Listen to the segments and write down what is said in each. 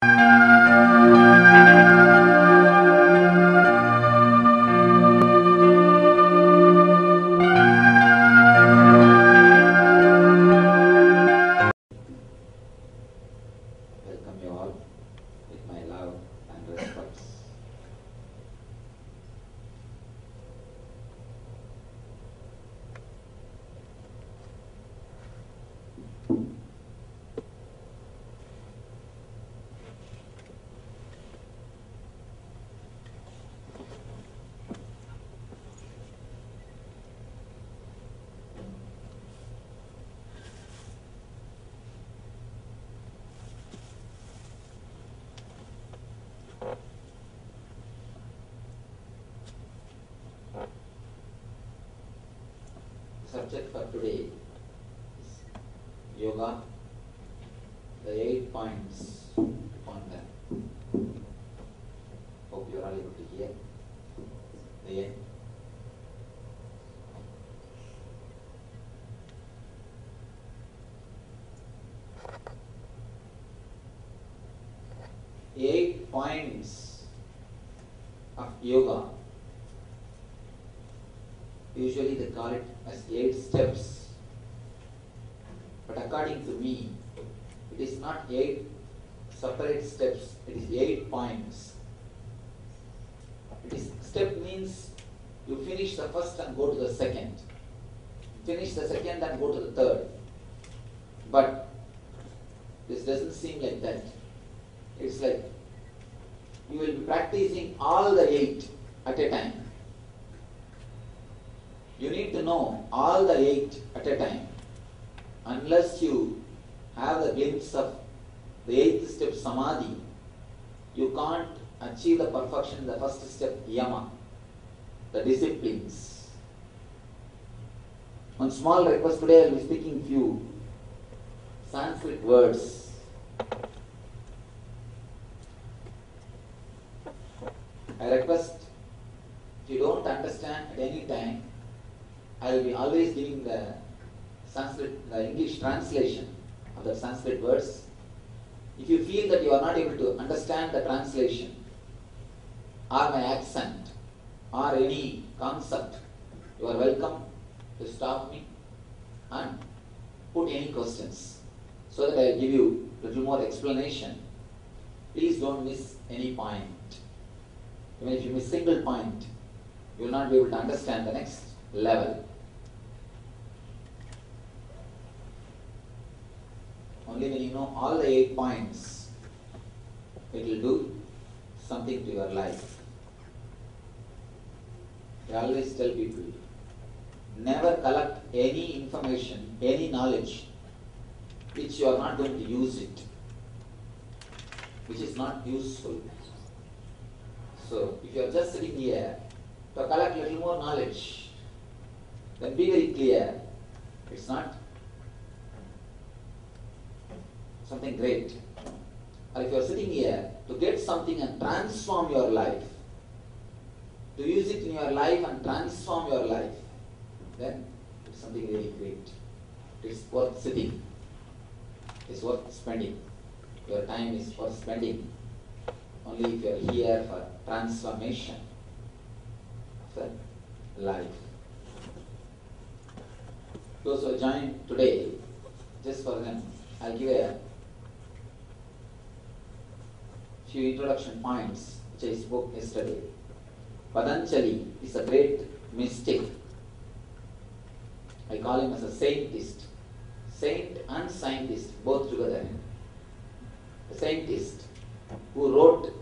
Welcome you all with my love and respects. The subject for today is yoga, the 8 points on them. Hope you are all able to hear the end. The 8 points of yoga, usually they call it as 8 steps, but according to me, it is not 8 separate steps, it is 8 points. Step means you finish the first and go to the second, finish the second and go to the third, but this doesn't seem like that. It's like you will be practicing all the 8 at a time. You need to know all the 8 at a time. Unless you have the glimpse of the 8th step samadhi, you can't achieve the perfection in the first step yama, the disciplines. One small request today, I will be speaking few Sanskrit words. I request, if you don't understand at any time, I will be always giving the Sanskrit, the English translation of the Sanskrit words. If you feel that you are not able to understand the translation or my accent or any concept, you are welcome to stop me and put any questions so that I will give you a little more explanation. Please don't miss any point. Even if you miss single point, you will not be able to understand the next level. Only when you know all the 8 points, it will do something to your life. I always tell people, never collect any information, any knowledge, which you are not going to use it, which is not useful. So, if you are just sitting here to collect a little more knowledge, then be very clear, it's not something great. Or if you are sitting here to get something and transform your life, to use it in your life and transform your life, then it's something very great. It's worth sitting. It's worth spending. Your time is worth spending. Only if you are here for transformation of the life. Those who joined today, just for them, I'll give a few introduction points which I spoke yesterday. Patanjali is a great mystic. I call him as a saintist. Saint and scientist, both together. A saintist who wrote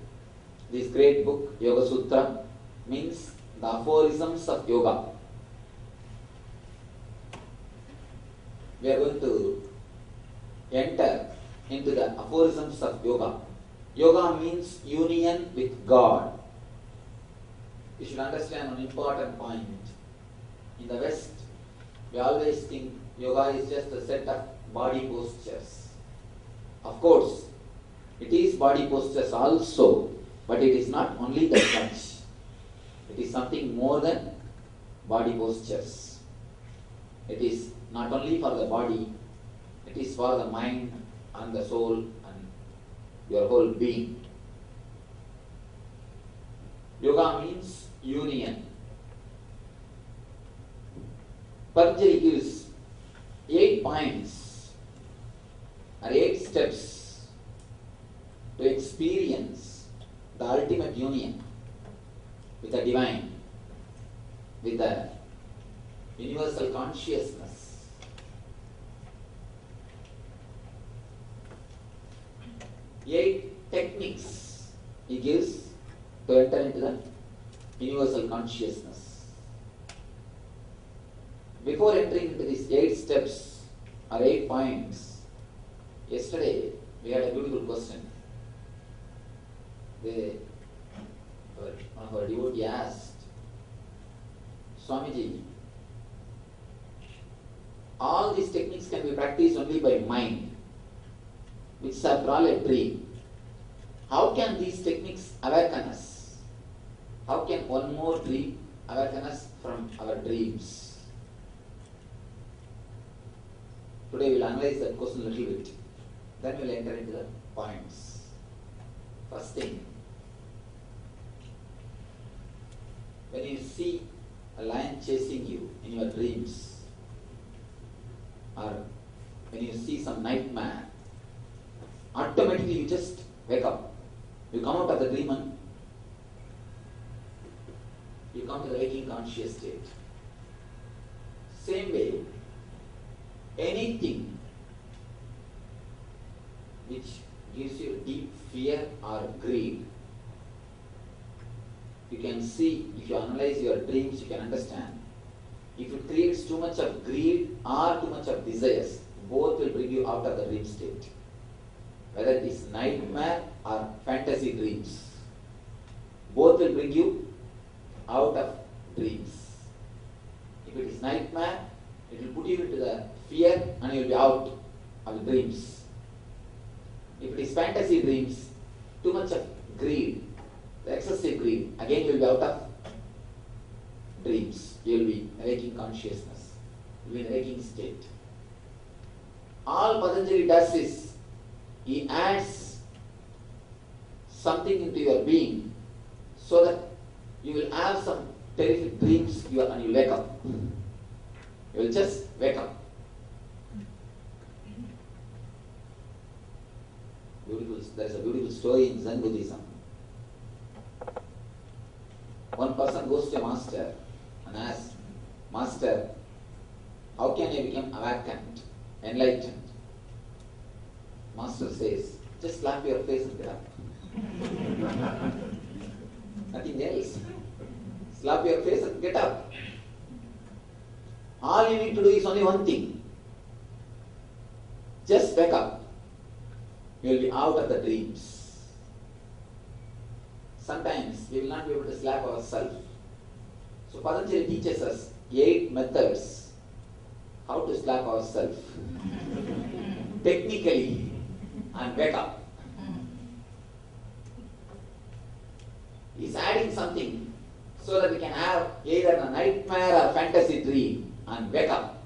this great book, Yoga Sutra, means the aphorisms of yoga. We are going to enter into the aphorisms of yoga. Yoga means union with God. You should understand one important point. In the West, we always think yoga is just a set of body postures. Of course, it is body postures also, but it is not only that much. It is something more than body postures. It is not only for the body, it is for the mind and the soul and your whole being. Yoga means union. Patanjali gives 8 points or 8 steps to experience the ultimate union with the divine, with the universal consciousness. Eight techniques he gives to enter into the universal consciousness. Before entering into these 8 steps or 8 points, yesterday we had a beautiful question. One of our devotee asked, Swamiji, all these techniques can be practiced only by mind, which is after all a dream. How can these techniques awaken us? How can one more dream awaken us from our dreams? Today we will analyze that question a little bit. Then we will enter into the points. First thing, when you see a lion chasing you in your dreams, or when you see some nightmare, automatically you just wake up. You come out of the dream and you come to the waking conscious state. Same way, anything which gives you deep fear or greed, you can see, if you analyze your dreams, you can understand. If it creates too much of greed or too much of desires, both will bring you out of the dream state. Whether it is nightmare or fantasy dreams, both will bring you out of dreams. If it is nightmare, it will put you into the fear and you will be out of the dreams. If it is fantasy dreams, too much of greed, the excessive greed, again you will be out of dreams. You will be awakening consciousness. You will be in a waking state. All Patanjali does is, he adds something into your being so that you will have some terrific dreams and you will wake up. You will just wake up. There is a beautiful story in Zen Buddhism. One person goes to a master and asks, Master, how can I become awakened, enlightened? Master says, just slap your face and get up. Nothing else. Slap your face and get up. All you need to do is only one thing. Just wake up. You will be out of the dreams. Sometimes we will not be able to slap ourselves. So Patanjali teaches us 8 methods how to slap ourselves technically and wake up. He's adding something so that we can have either a nightmare or fantasy dream and wake up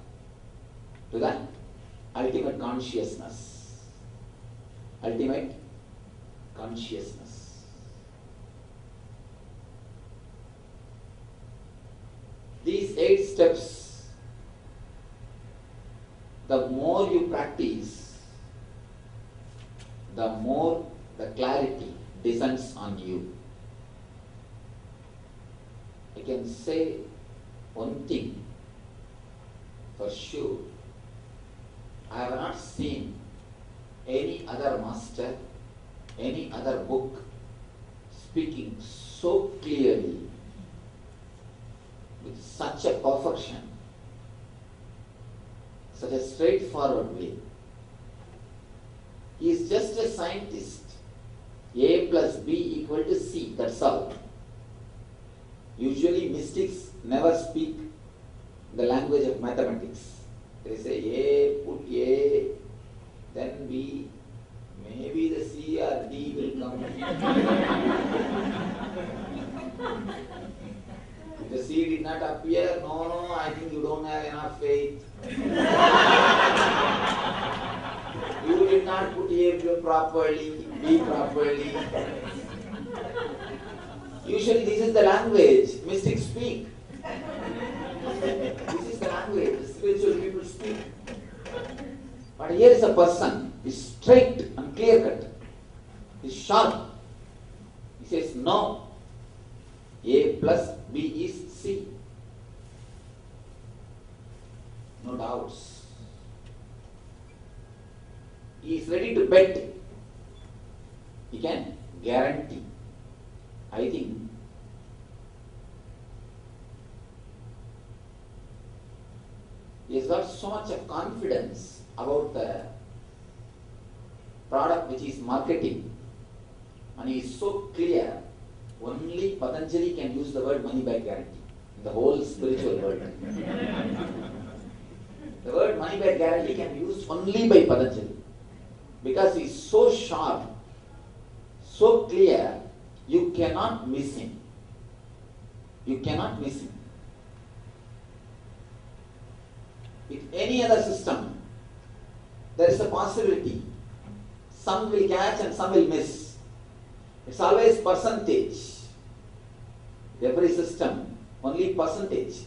to the ultimate consciousness. Ultimate consciousness. These 8 steps, the more you practice, the more the clarity descends on you. I can say one thing for sure. I have not seen any other master, any other book speaking so clearly, with such a perfection, such a straightforward way. He is just a scientist. A plus B equal to C, that's all. Usually mystics never speak the language of mathematics. They say A, put A, then B, maybe the C or D will come. If the C did not appear, no, I think you don't have enough faith. You did not cannot put A properly, B properly. Usually this is the language mystics speak. This is the language the spiritual people speak. But here is a person, is straight and clear cut, is sharp. He says no, A plus B is C. No doubts. He is ready to bet. He can guarantee. I think he has got so much of confidence about the product which he is marketing, and he is so clear. Only Patanjali can use the word money back guarantee in the whole spiritual world. The word money back guarantee can be used only by Patanjali because he is so sharp, so clear, you cannot miss him. You cannot miss him. With any other system, there is a possibility. Some will catch and some will miss. It's always percentage. Every system, only percentage.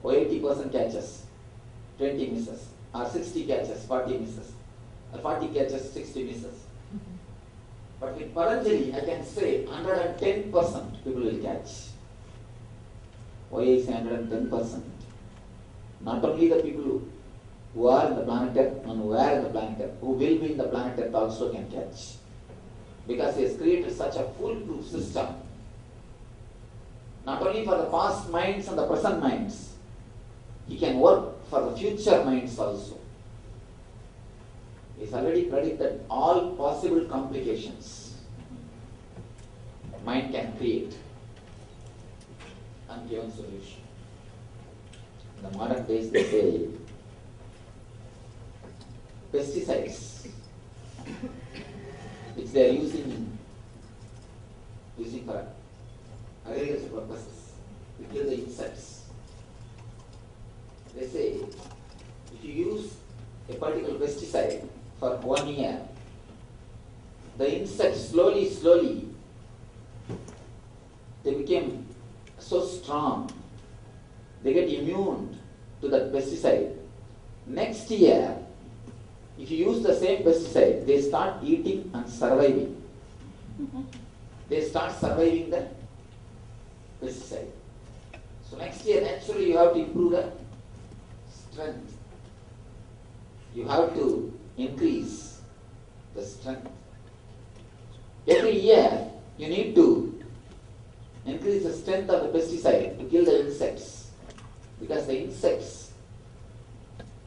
Or 80% catches, 20 misses. Or 60 catches, 40 misses. Or 40 catches, 60 misses. But with Patanjali, I can say 110% people will catch. Why I say 110%? Not only the people who are in the planet Earth and who are in the planet Earth, who will be in the planet Earth also can catch. Because he has created such a foolproof system. Not only for the past minds and the present minds, he can work for the future minds also. He has already predicted all possible complications mind can create and given solution. In the modern days they say pesticides which they are using for agricultural purposes to kill the insects. They say if you use a particular pesticide for 1 year, the insects slowly they became so strong, they get immune to that pesticide. Next year, if you use the same pesticide, they start eating and surviving. They start surviving the pesticide. So next year, naturally, you have to improve the strength. You have to increase the strength. Every year, you need to increase the strength of the pesticide to kill the insects. Because the insects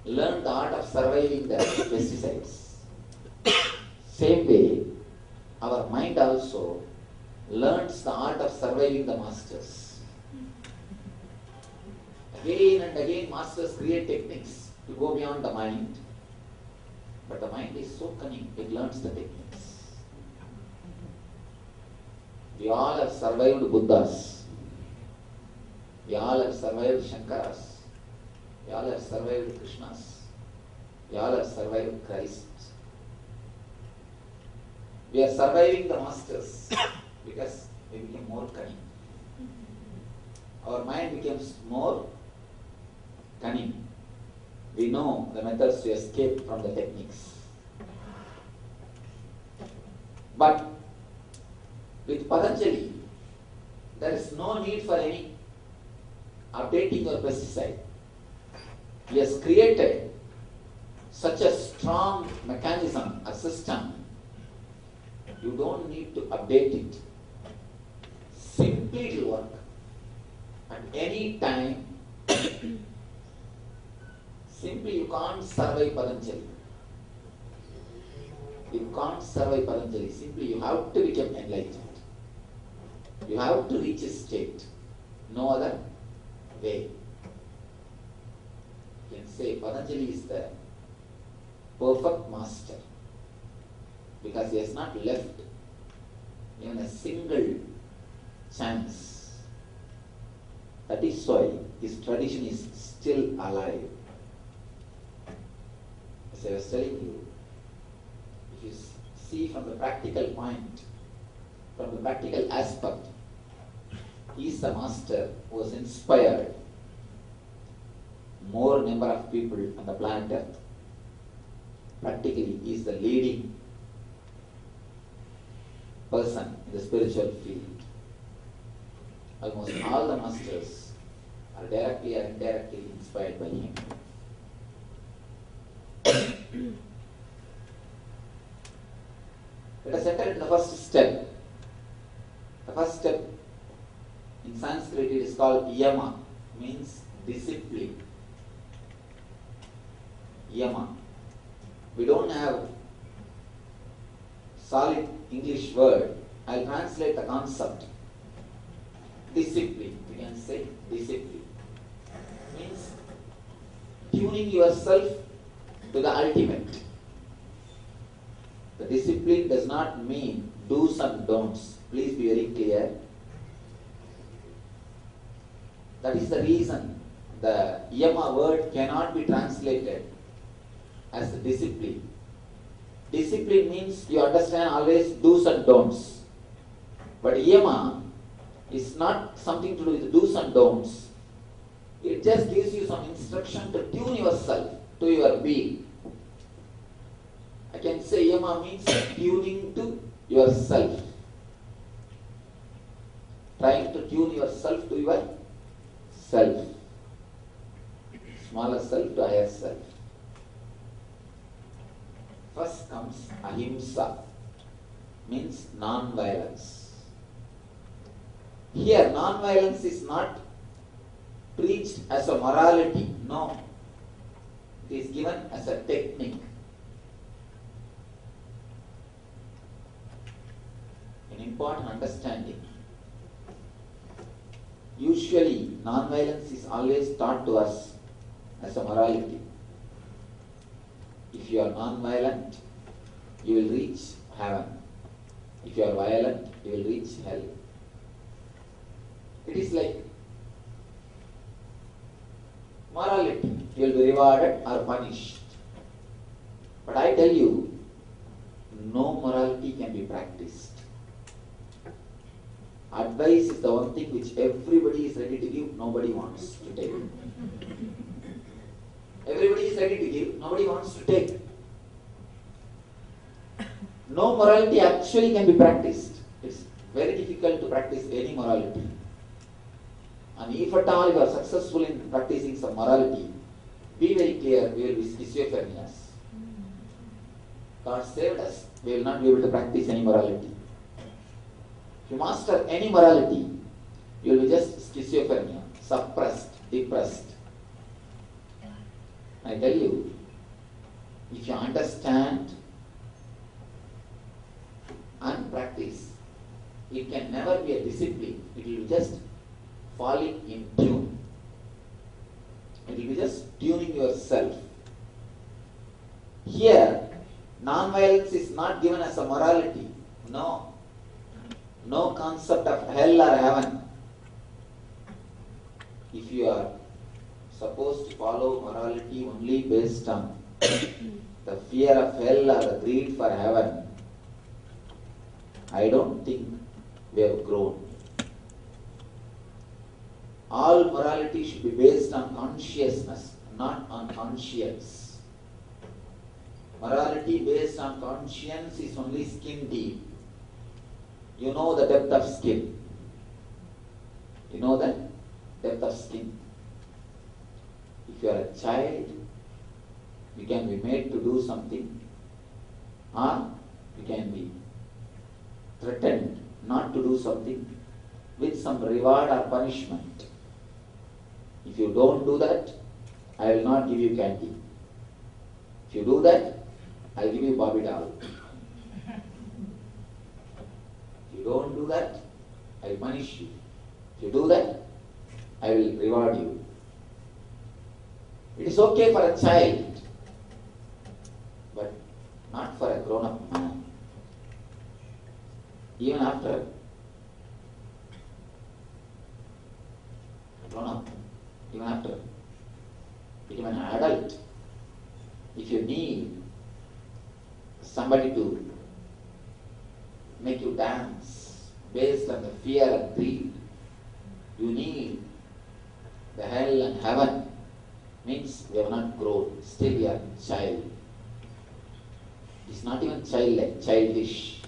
learn the art of surviving the pesticides. Same way, our mind also learns the art of surviving the masters. Again and again, masters create techniques to go beyond the mind. But the mind is so cunning, it learns the techniques. We all have survived Buddhas. We all have survived Shankaras. We all have survived Krishnas. We all have survived Christ. We are surviving the masters because we became more cunning. Our mind becomes more cunning. We know the methods to escape from the techniques. But with Patanjali, there is no need for any updating your pesticide. He has created such a strong mechanism, a system. You don't need to update it. Simply it will work. At any time, simply you can't survive Patanjali. You can't survive Patanjali. Simply you have to become enlightened. You have to reach a state. No other way. You can say Patanjali is the perfect master because he has not left even a single chance. That is why his tradition is still alive. As I was telling you, if you see from the practical point, from the practical aspect, he is the master who has inspired more number of people on the planet Earth. Practically, he is the leading person in the spiritual field. Almost all the masters are directly or indirectly inspired by him. Let us enter into the first step. The first step in Sanskrit it is called yama, means discipline. Yama. We don't have solid English word. I'll translate the concept. Discipline. We can say discipline. Means tuning yourself to the ultimate. The discipline does not mean do's and don'ts. Please be very clear. That is the reason the yama word cannot be translated as discipline. Discipline means you understand always do's and don'ts. But yama is not something to do with do's and don'ts. It just gives you some instruction to tune yourself to your being. I can say yama means tuning to yourself. Trying to tune yourself to your self. Smaller self to higher self. First comes ahimsa, means non-violence. Here, non-violence is not preached as a morality, no. It is given as a technique. An important understanding. Usually, non-violence is always taught to us as a morality. If you are non-violent, you will reach heaven. If you are violent, you will reach hell. It is like morality. You will be rewarded or punished. But I tell you, no morality can be practiced. Advice is the one thing which everybody is ready to give, nobody wants to take. Everybody is ready to give, nobody wants to take. No morality actually can be practiced. It's very difficult to practice any morality. And if at all you are successful in practicing some morality, be very clear, we will be schizophrenics. God saved us, we will not be able to practice any morality. If you master any morality, you will be just schizophrenia, suppressed, depressed. I tell you, if you understand and practice, it can never be a discipline. It will be just falling in tune. It will be just tuning yourself. Here, non-violence is not given as a morality. No. No concept of hell or heaven. If you are supposed to follow morality only based on the fear of hell or the greed for heaven, I don't think we have grown. All morality should be based on consciousness, not on conscience. Morality based on conscience is only skin deep. You know the depth of skin. You know the depth of skin. If you are a child, you can be made to do something, or you can be threatened not to do something with some reward or punishment. If you don't do that, I will not give you candy. If you do that, I will give you Barbie doll. If you don't do that, I will punish you. If you do that, I will reward you. It is okay for a child, but not for a grown-up man. Even after grown-up, even after become an adult, if you need somebody to based on the fear and greed. You need the hell and heaven. Means we have not grown. Still we are child. It's not even childlike, childish.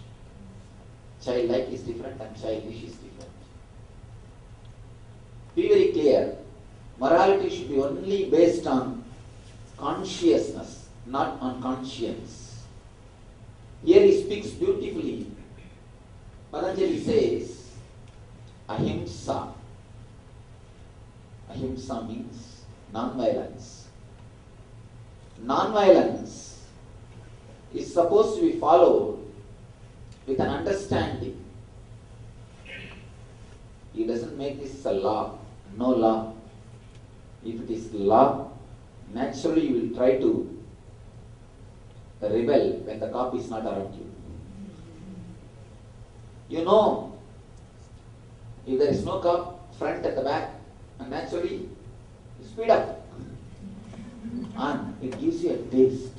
Childlike is different and childish is different. Be very clear. Morality should be only based on consciousness, not on conscience. Here he speaks beautifully. Patanjali says, ahimsa. Ahimsa means non-violence. Non-violence is supposed to be followed with an understanding. He doesn't make this a law. No law. If it is law, naturally you will try to rebel when the cop is not around you. You know, if there is no cop, front and the back, and naturally you speed up. And it gives you a taste.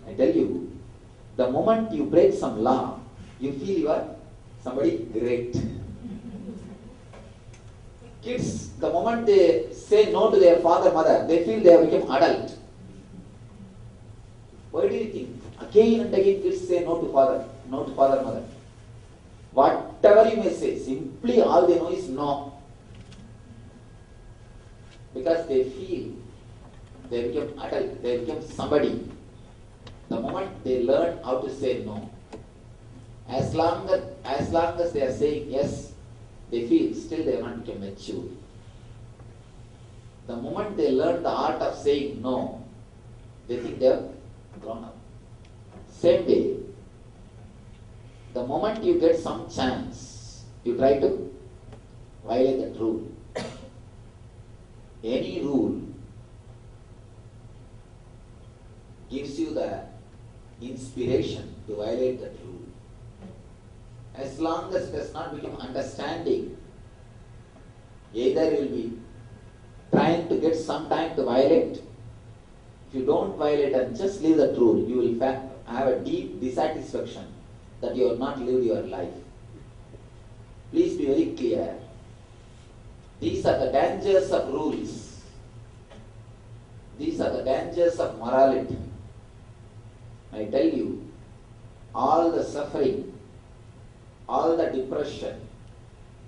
I tell you, the moment you break some law, you feel you are somebody great. Kids, the moment they say no to their father, mother, they feel they have become adult. Why do you think? Again and again kids say no to father, mother. Whatever you may say, simply all they know is no. Because they feel they become adult, they become somebody. The moment they learn how to say no, as long as they are saying yes, they feel still they have not become mature. The moment they learn the art of saying no, they think they have grown up. Same way, the moment you get some chance, you try to violate that rule. Any rule gives you the inspiration to violate that rule. As long as it does not become understanding, either you will be trying to get some time to violate. If you don't violate and just leave that rule, you will have a deep dissatisfaction that you have not lived your life. Please be very clear. These are the dangers of rules. These are the dangers of morality. I tell you, all the suffering, all the depression,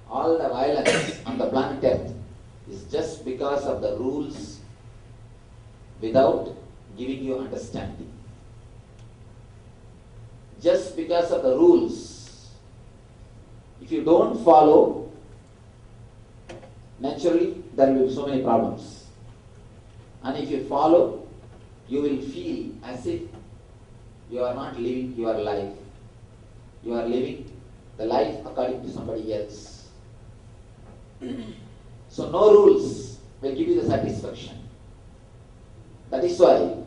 all the violence on the planet Earth is just because of the rules without giving you understanding. Just because of the rules. If you don't follow, naturally there will be so many problems. And if you follow, you will feel as if you are not living your life. You are living the life according to somebody else. So no rules will give you the satisfaction. That is why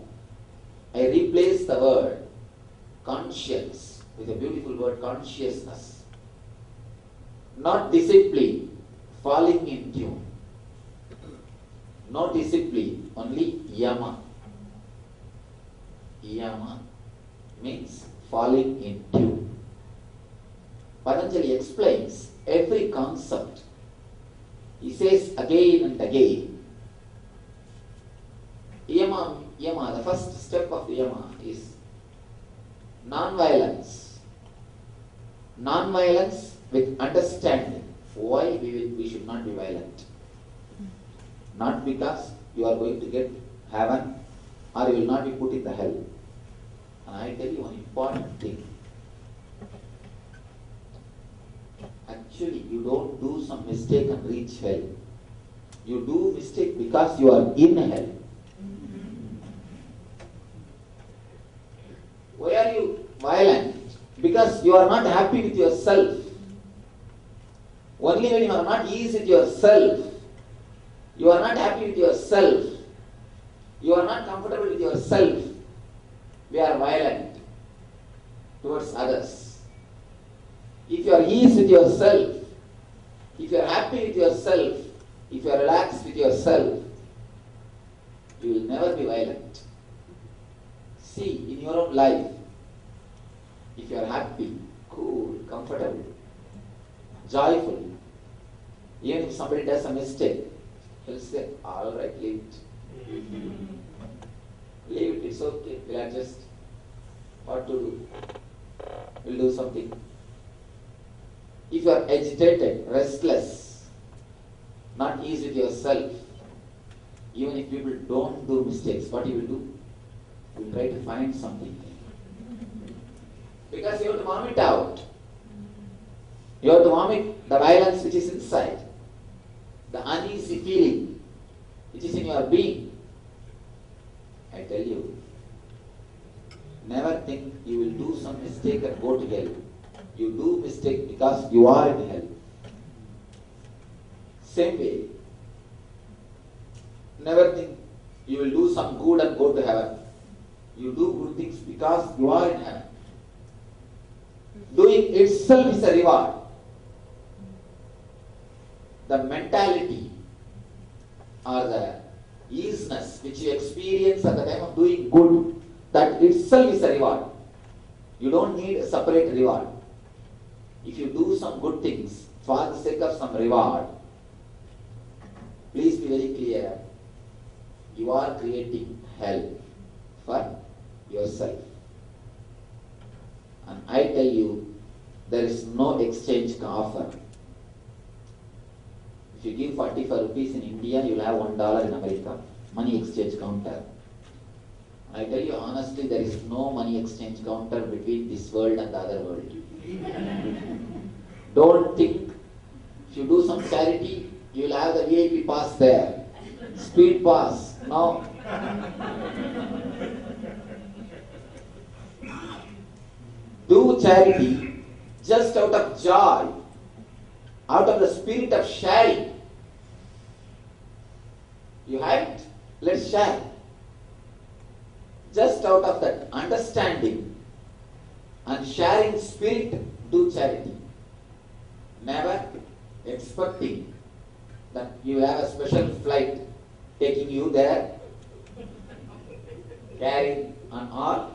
I replace the word conscience with a beautiful word consciousness. Not discipline, falling in tune. No discipline, only yama. Yama means falling in tune. Patanjali explains every concept. He says again and again, yama, the first step of yama is non-violence. Non-violence with understanding. Why we should not be violent? Not because you are going to get heaven or you will not be put in the hell. And I tell you one important thing. Actually, you don't do some mistake and reach hell. You do mistake because you are in hell. Why are you violent? Because you are not happy with yourself. Only when you are not easy with yourself, you are not happy with yourself, you are not comfortable with yourself, we are violent towards others. If you are easy with yourself, if you are happy with yourself, if you are relaxed with yourself, you will never be violent. See, in your own life, if you are happy, cool, comfortable, joyful. Even if somebody does a mistake, he'll say, all right, leave it. Leave it, it's okay, we'll adjust. What to do? We'll do something. If you are agitated, restless, not easy with yourself, even if people don't do mistakes, what you will do? You will try to find something. Because you have to vomit out. You have to vomit the violence which is inside, the uneasy feeling which is in your being. I tell you, never think you will do some mistake and go to hell. You do mistake because you are in hell. Same way, never think you will do some good and go to heaven. You do good things because you are in heaven. Doing itself is a reward. The mentality or the easiness which you experience at the time of doing good, that itself is a reward. You don't need a separate reward. If you do some good things for the sake of some reward, please be very clear, you are creating hell for yourself. And I tell you, there is no exchange offer. If you give 45 rupees in India, you will have $1 in America. Money exchange counter. I tell you honestly, there is no money exchange counter between this world and the other world. Don't think if you do some charity, you will have the VIP pass there. Speed pass. No. Do charity just out of joy, out of the spirit of sharing. You have it, let's share. Just out of that understanding and sharing spirit, do charity. Never expecting that you have a special flight taking you there, carrying on all.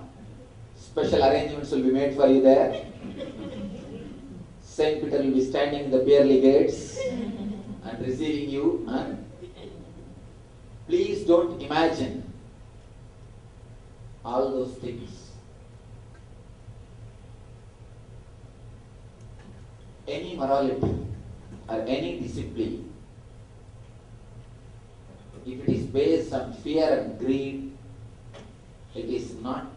Special arrangements will be made for you there. Saint Peter will be standing in the pearly gates and receiving you. And please don't imagine all those things. Any morality or any discipline, if it is based on fear and greed, it is not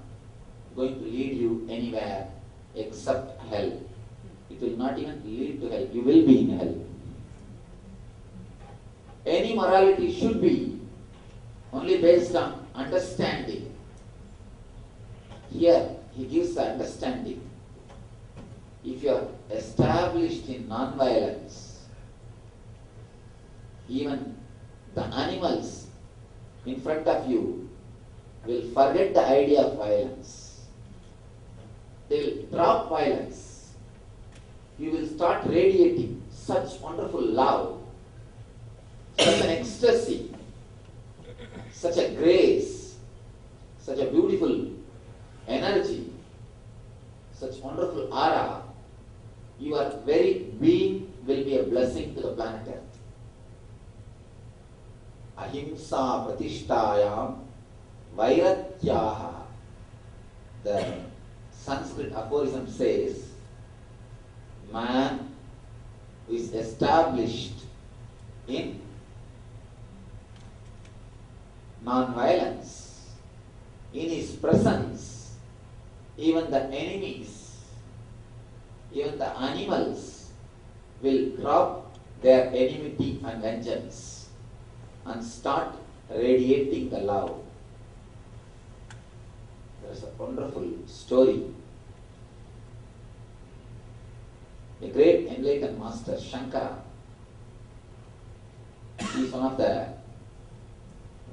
going to lead you anywhere except hell. It will not even lead to hell. You will be in hell. Any morality should be only based on understanding. Here, he gives the understanding. If you are established in non-violence, even the animals in front of you will forget the idea of violence. They will drop violence. You will start radiating such wonderful love, such an ecstasy, such a grace, such a beautiful energy, such wonderful aura. Your very being will be a blessing to the planet Earth. Ahimsa pratishtayam vairatyaha. The Sanskrit aphorism says, man who is established in non-violence, in his presence, even the enemies, even the animals will drop their enmity and vengeance and start radiating the love. There is a wonderful story. A great enlightened master, Shankara, he is one of the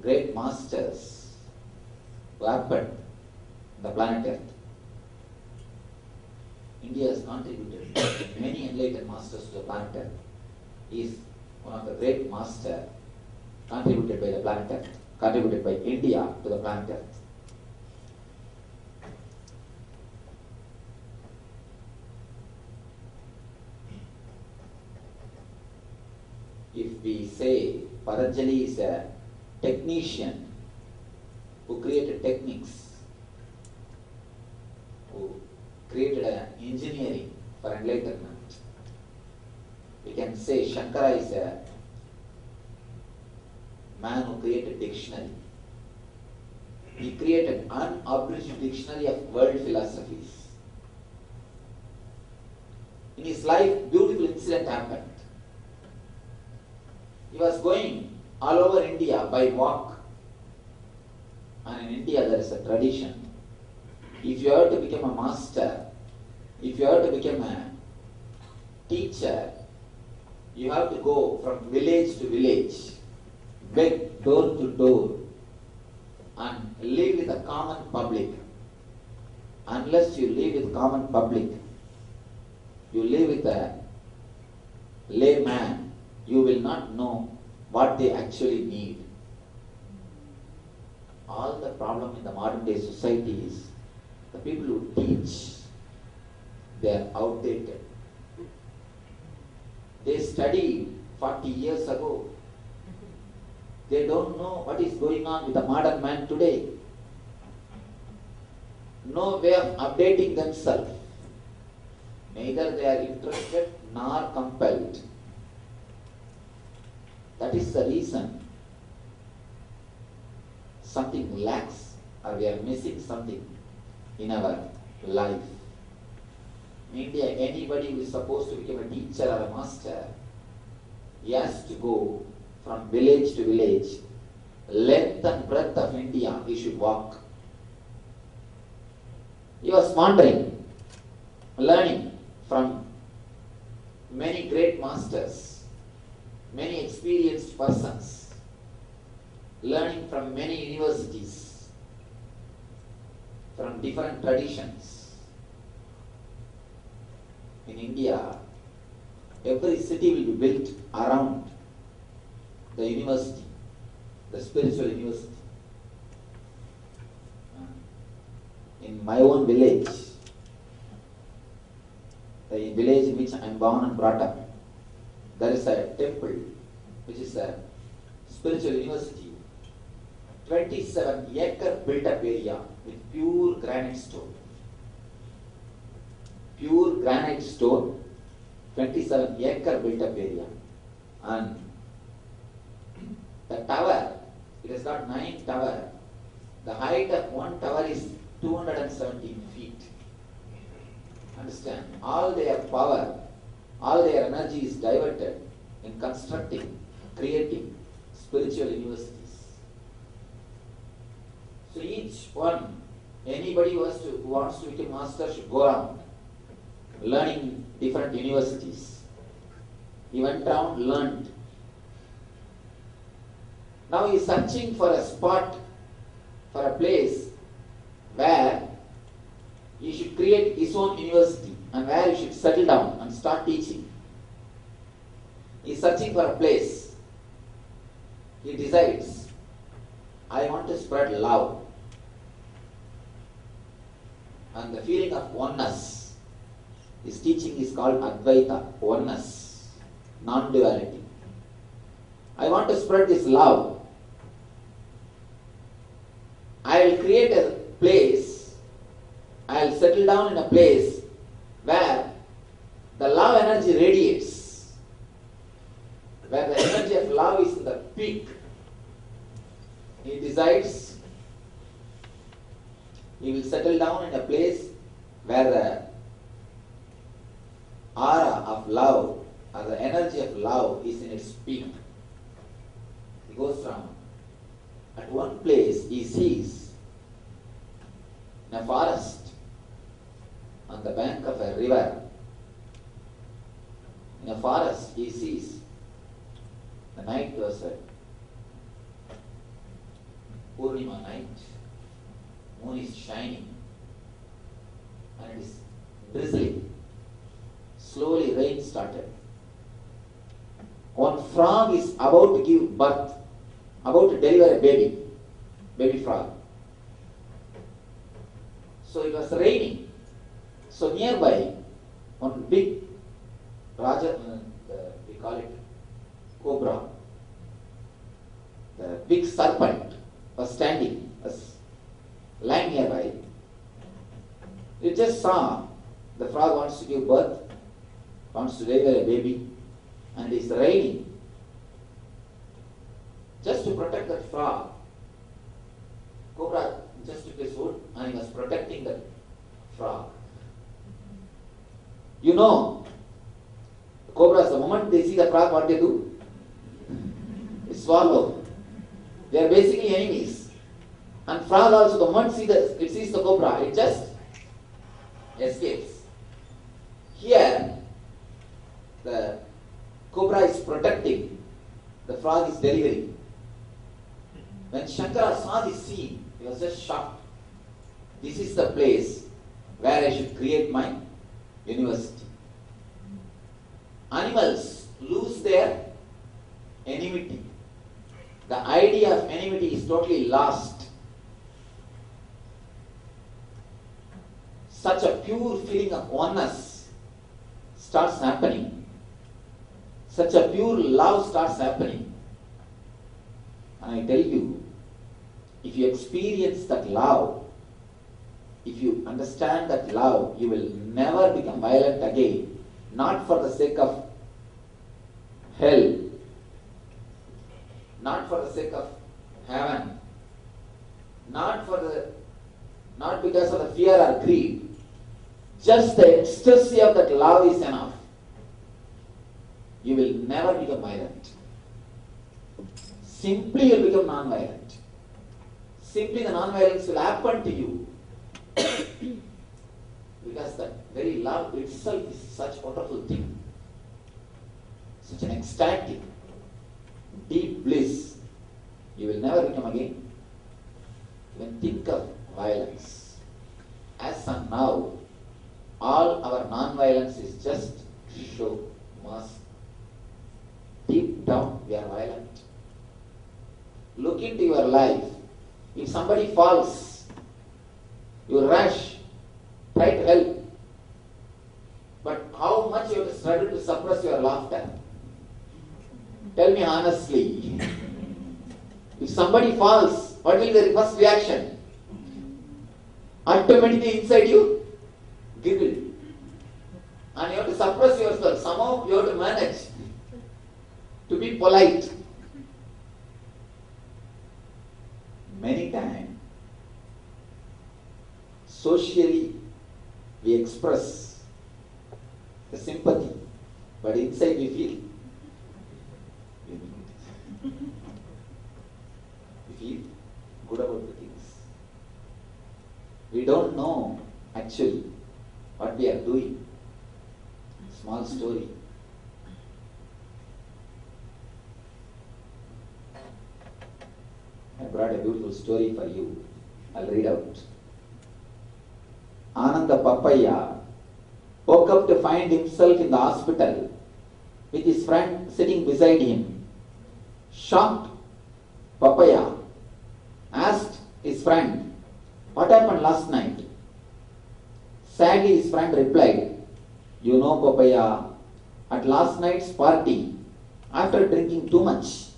great masters who happened on the planet Earth. India has contributed many enlightened masters to the planet Earth. He is one of the great masters contributed by the planet Earth, contributed by India to the planet Earth. if we say Patanjali is a technician who created techniques, who created an engineering for enlightenment, we can say Shankara is a man who created dictionary. He created an unabridged dictionary of world philosophies. In his life, beautiful incident happened. He was going all over India by walk. And in India there is a tradition. If you have to become a master, if you have to become a teacher, you have to go from village to village, beg door to door, and live with the common public. Unless you live with common public, you live with a layman, you will not know what they actually need. All the problem in the modern day society is the people who teach, they are outdated. They studied 40 years ago. They don't know what is going on with the modern man today. No way of updating themselves. Neither they are interested nor compelled. That is the reason something lacks, or we are missing something in our life. In India, anybody who is supposed to become a teacher or a master, he has to go from village to village, length and breadth of India, he should walk. He was wandering, learning from many great masters, many experienced persons, learning from many universities, from different traditions. In India, every city will be built around the university, the spiritual university. In my own village, the village in which I am born and brought up, there is a temple which is a spiritual university, 27-acre built-up area with pure granite stone. Pure granite stone, 27-acre built-up area. And the tower, it has got 9 towers. The height of one tower is 217 feet. Understand? All their power, all their energy is diverted in constructing, creating spiritual universities. So each one, anybody who wants to become master should go around learning different universities. He went around, learned. Now he is searching for a spot, for a place where he should create his own university and where he should settle down and start teaching. He is searching for a place. He decides, I want to spread love and the feeling of oneness. His teaching is called Advaita, oneness, non-duality. I want to spread this love. I will create a place, I will settle down in a place where the love energy radiates, where the energy of love is in the peak. He decides he will settle down in a place where the aura of love or the energy of love is in its peak. He goes from, at one place he sees in a forest on the bank of a river. In a forest he sees, the night was a Purnima night, moon is shining and it is drizzling. Slowly rain started. One frog is about to give birth, about to deliver a baby frog. So it was raining. So nearby, one big Raja, we call it cobra, birth, wants to deliver a baby, and it's raining. Just to protect that frog, cobra just took his food and he was protecting that frog. You know, cobras, the moment they see the frog, what they do? They swallow. They are basically enemies. And frog also, the moment it sees the cobra, it just escapes. Here, the cobra is protecting, the frog is delivering. When Shankara saw this scene, he was just shocked. This is the place where I should create my university. Animals lose their enmity. The idea of enmity is totally lost. Such a pure feeling of oneness starts happening. Such a pure love starts happening. And I tell you, if you experience that love, if you understand that love, you will never become violent again. Not for the sake of hell, not for the sake of heaven, not because of the fear or greed. Just the ecstasy of that love is enough. You will never become violent. Simply you will become non-violent. Simply the non-violence will happen to you. Because that very love itself is such a wonderful thing. Such an ecstatic, deep bliss. You will never become again. Even think of violence. As and now, all our non-violence is just show, mask. Deep down, we are violent. Look into your life. If somebody falls, you rush, try to help. But how much you have to struggle to suppress your laughter? Tell me honestly. If somebody falls, what will be the first reaction? Automatically inside you, giggle. And you have to suppress yourself. Somehow you have to manage to be polite. Many times, socially, we express the sympathy, but inside we feel good about the things. We don't know actually what we are doing. Small story. I brought a beautiful story for you. I'll read out. Ananda Papaya woke up to find himself in the hospital with his friend sitting beside him. Shocked, Papaya asked his friend, "What happened last night?" Sadly, his friend replied, "You know, Papaya, at last night's party, after drinking too much,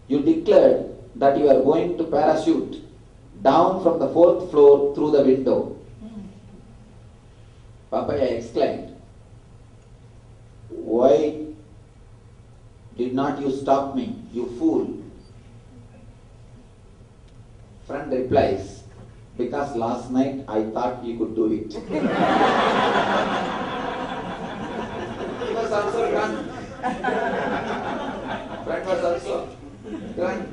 you declared that you are going to parachute down from the 4th floor through the window." Papaya exclaimed, "Why did not you stop me, you fool?" Friend replies, "Because last night I thought you could do it." He was also drunk. Friend was also drunk.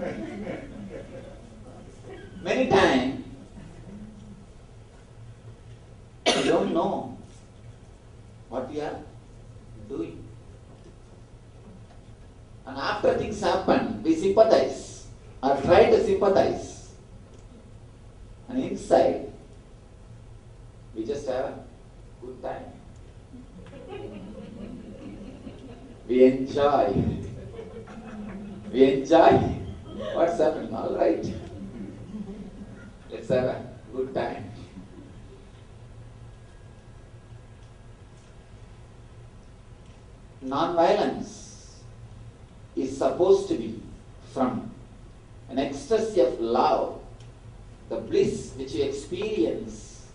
Many times, we don't know what we are doing. And after things happen, we sympathize or try to sympathize. And inside, we just have a good time. We enjoy. We enjoy what's happening. All right. Let's have a good time. Non-violence is supposed to be from an ecstasy of love, the bliss which you experience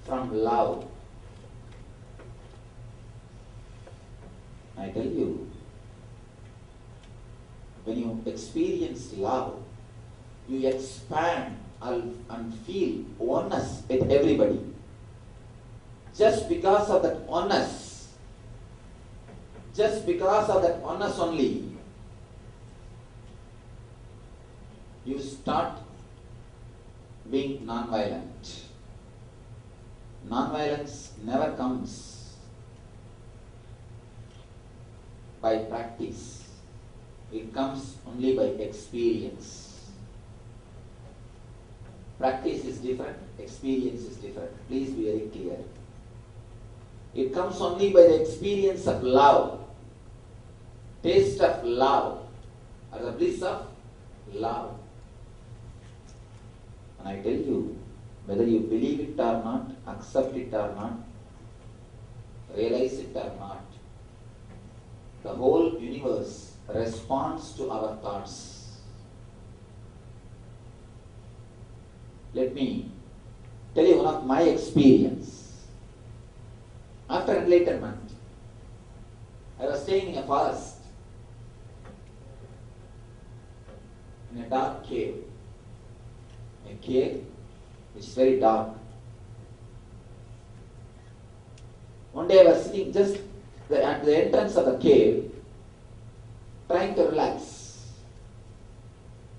from love. I tell you, when you experience love, you expand and feel oneness with everybody. Just because of that oneness, only, you start being non-violent. Non-violence never comes by practice. It comes only by experience. Practice is different, experience is different. Please be very clear. It comes only by the experience of love, taste of love, or the bliss of love. And I tell you, whether you believe it or not, accept it or not, realize it or not, the whole universe responds to our thoughts. Let me tell you one of my experience. After enlightenment, I was staying in a forest, in a dark cave. A cave which is very dark. One day I was sitting just at the entrance of the cave, trying to relax,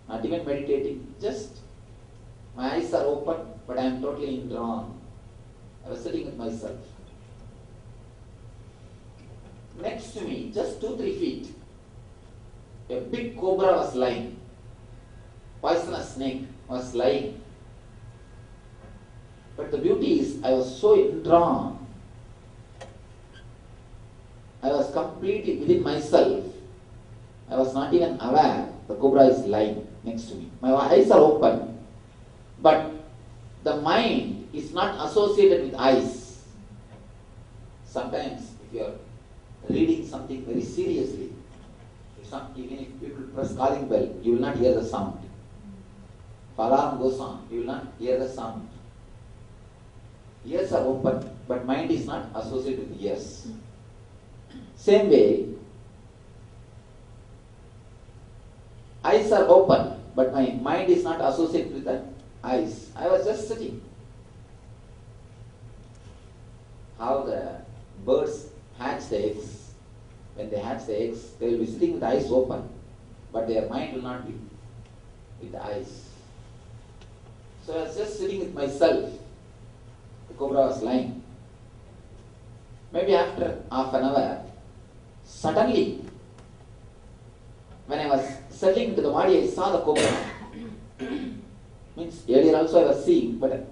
not even meditating, just my eyes are open, but I am totally indrawn. I was sitting with myself. Next to me, just 2-3 feet, a big cobra was lying. Poisonous snake was lying. But the beauty is, I was so indrawn. I was completely within myself. I was not even aware the cobra is lying next to me. My eyes are open, but the mind is not associated with eyes. Sometimes, if you are reading something very seriously, even if people press calling bell, you will not hear the sound. If alarm goes on, you will not hear the sound. Ears are open, but mind is not associated with ears. Same way, eyes are open, but my mind is not associated with the eyes. I was just sitting. How the birds hatch the eggs. When they hatch the eggs, they will be sitting with the eyes open, but their mind will not be with the eyes. So I was just sitting with myself. The cobra was lying. Maybe after half an hour, suddenly, when I was settling into the body, I saw the cobra. Means earlier also I was seeing, but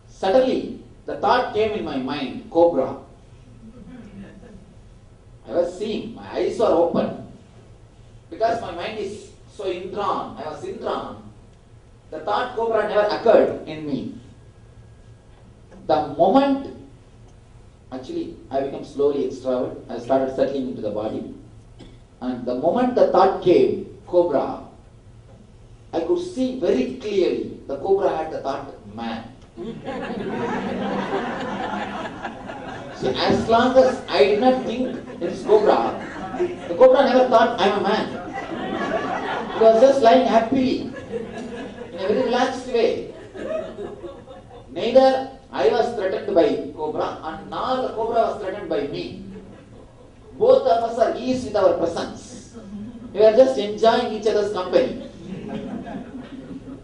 suddenly the thought came in my mind, cobra. I was seeing, my eyes were open. Because my mind is so indrawn, I was indrawn. The thought cobra never occurred in me. The moment, actually, I became slowly extrovert. I started settling into the body. And the moment the thought came, cobra, I could see very clearly the cobra had the thought, man. See, as long as I did not think it is cobra, the cobra never thought I am a man. It was just lying happily, in a very relaxed way. Neither I was threatened by cobra, and nor the cobra was threatened by me. Both of us are eased with our presence. We are just enjoying each other's company.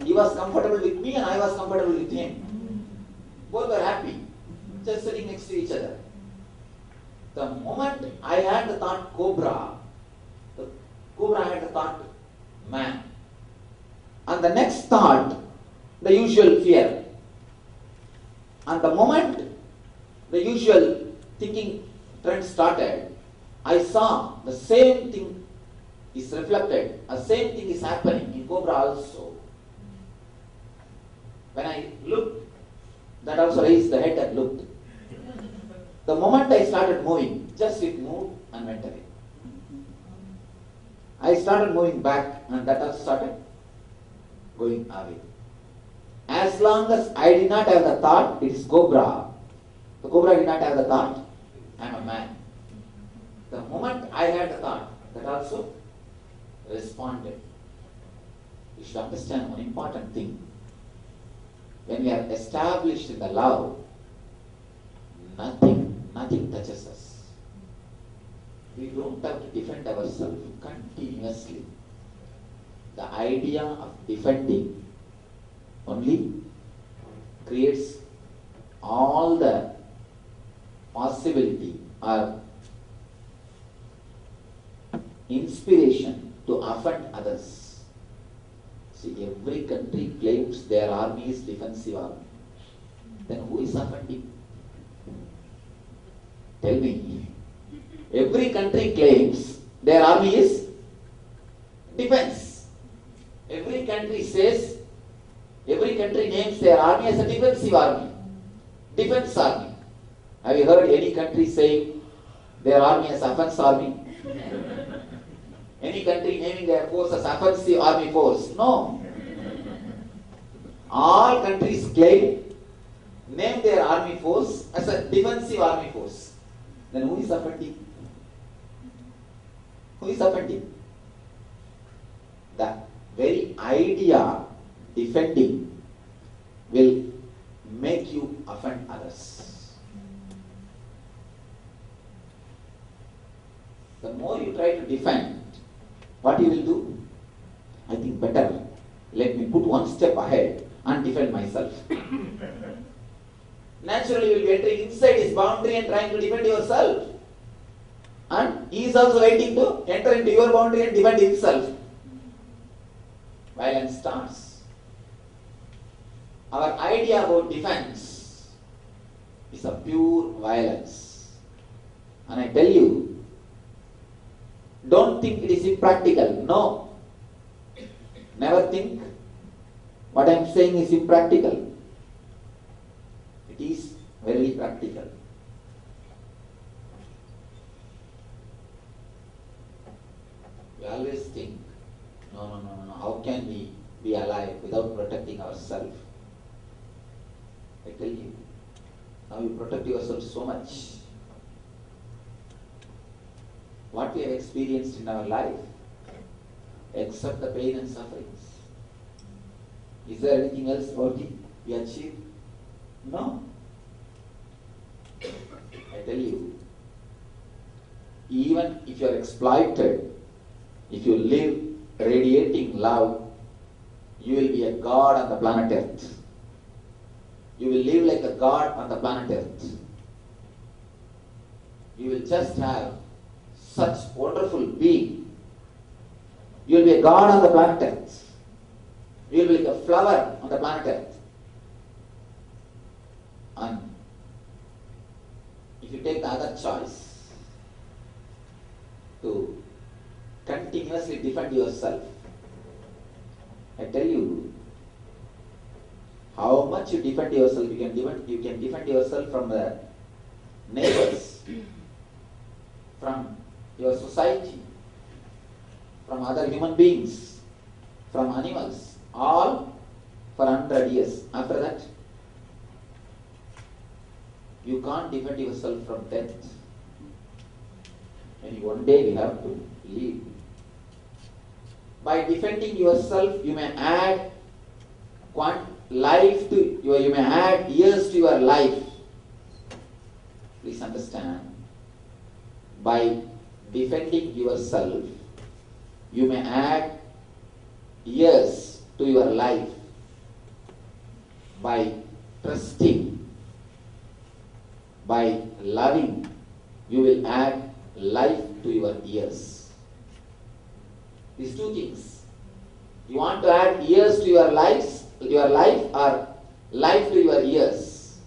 He was comfortable with me and I was comfortable with him. Both were happy, just sitting next to each other. The moment I had the thought cobra, the cobra had the thought man. And the next thought, the usual fear. And the moment the usual thinking trend started, I saw the same thing is reflected, the same thing is happening in cobra also. When I looked, that also raised the head and looked. The moment I started moving, just it moved and went away. I started moving back and that also started going away. As long as I did not have the thought, it is cobra. The cobra did not have the thought, I am a man. The moment I had a thought, that also responded. You should understand one important thing. When we are established in the love, nothing touches us. We don't have to defend ourselves continuously. The idea of defending only creates all the possibility or inspiration to offend others. See, every country claims their army is defensive army. Then who is offending? Tell me. Every country claims their army is defense. Every country names their army as a defensive army. Defense army. Have you heard any country saying their army as offense army? Any country naming their force as offensive army force? No. All countries name their army force as a defensive army force. Then who is offending? Who is offending? The very idea defending will make you offend others. The more you try to defend, what you will do? I think better, let me put one step ahead and defend myself. Naturally, you will be entering inside his boundary and trying to defend yourself. And he is also waiting to enter into your boundary and defend himself. Violence starts. Our idea about defense is a pure violence. And I tell you, don't think it is impractical. No. Never think what I am saying is impractical. It is very practical. We always think, no, how can we be alive without protecting ourselves? I tell you, now you protect yourself so much. What we have experienced in our life, except the pain and sufferings. Is there anything else we achieved? No. I tell you, even if you are exploited, if you live radiating love, you will be a god on the planet Earth. You will live like a god on the planet Earth. You will just have such wonderful being. You will be a god on the planet Earth. You will be like a flower on the planet Earth. And if you take the other choice to continuously defend yourself, I tell you, how much you defend yourself, you can defend yourself from the neighbors, from your society, from other human beings, from animals, all for 100 years. After that, you can't defend yourself from death. And one day we have to leave. By defending yourself, you may add you may add years to your life. Please understand. By defending yourself, you may add years to your life. By trusting, by loving, you will add life to your years. These two things. You want to add years to your life or life to your years?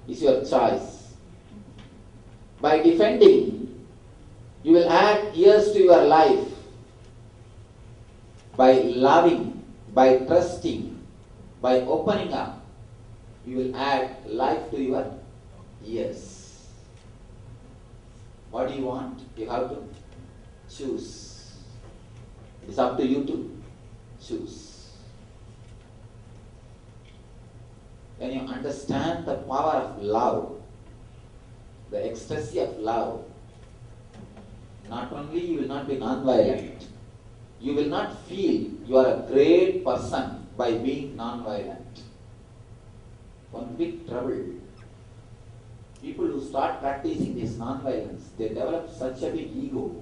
It's your choice. By defending, you will add years to your life. By loving, by trusting, by opening up, you will add life to your years. What do you want? You have to choose. It is up to you to choose. When you understand the power of love, the ecstasy of love, not only you will not be non-violent, you will not feel you are a great person by being non-violent. One big trouble. People who start practicing this non-violence, they develop such a big ego.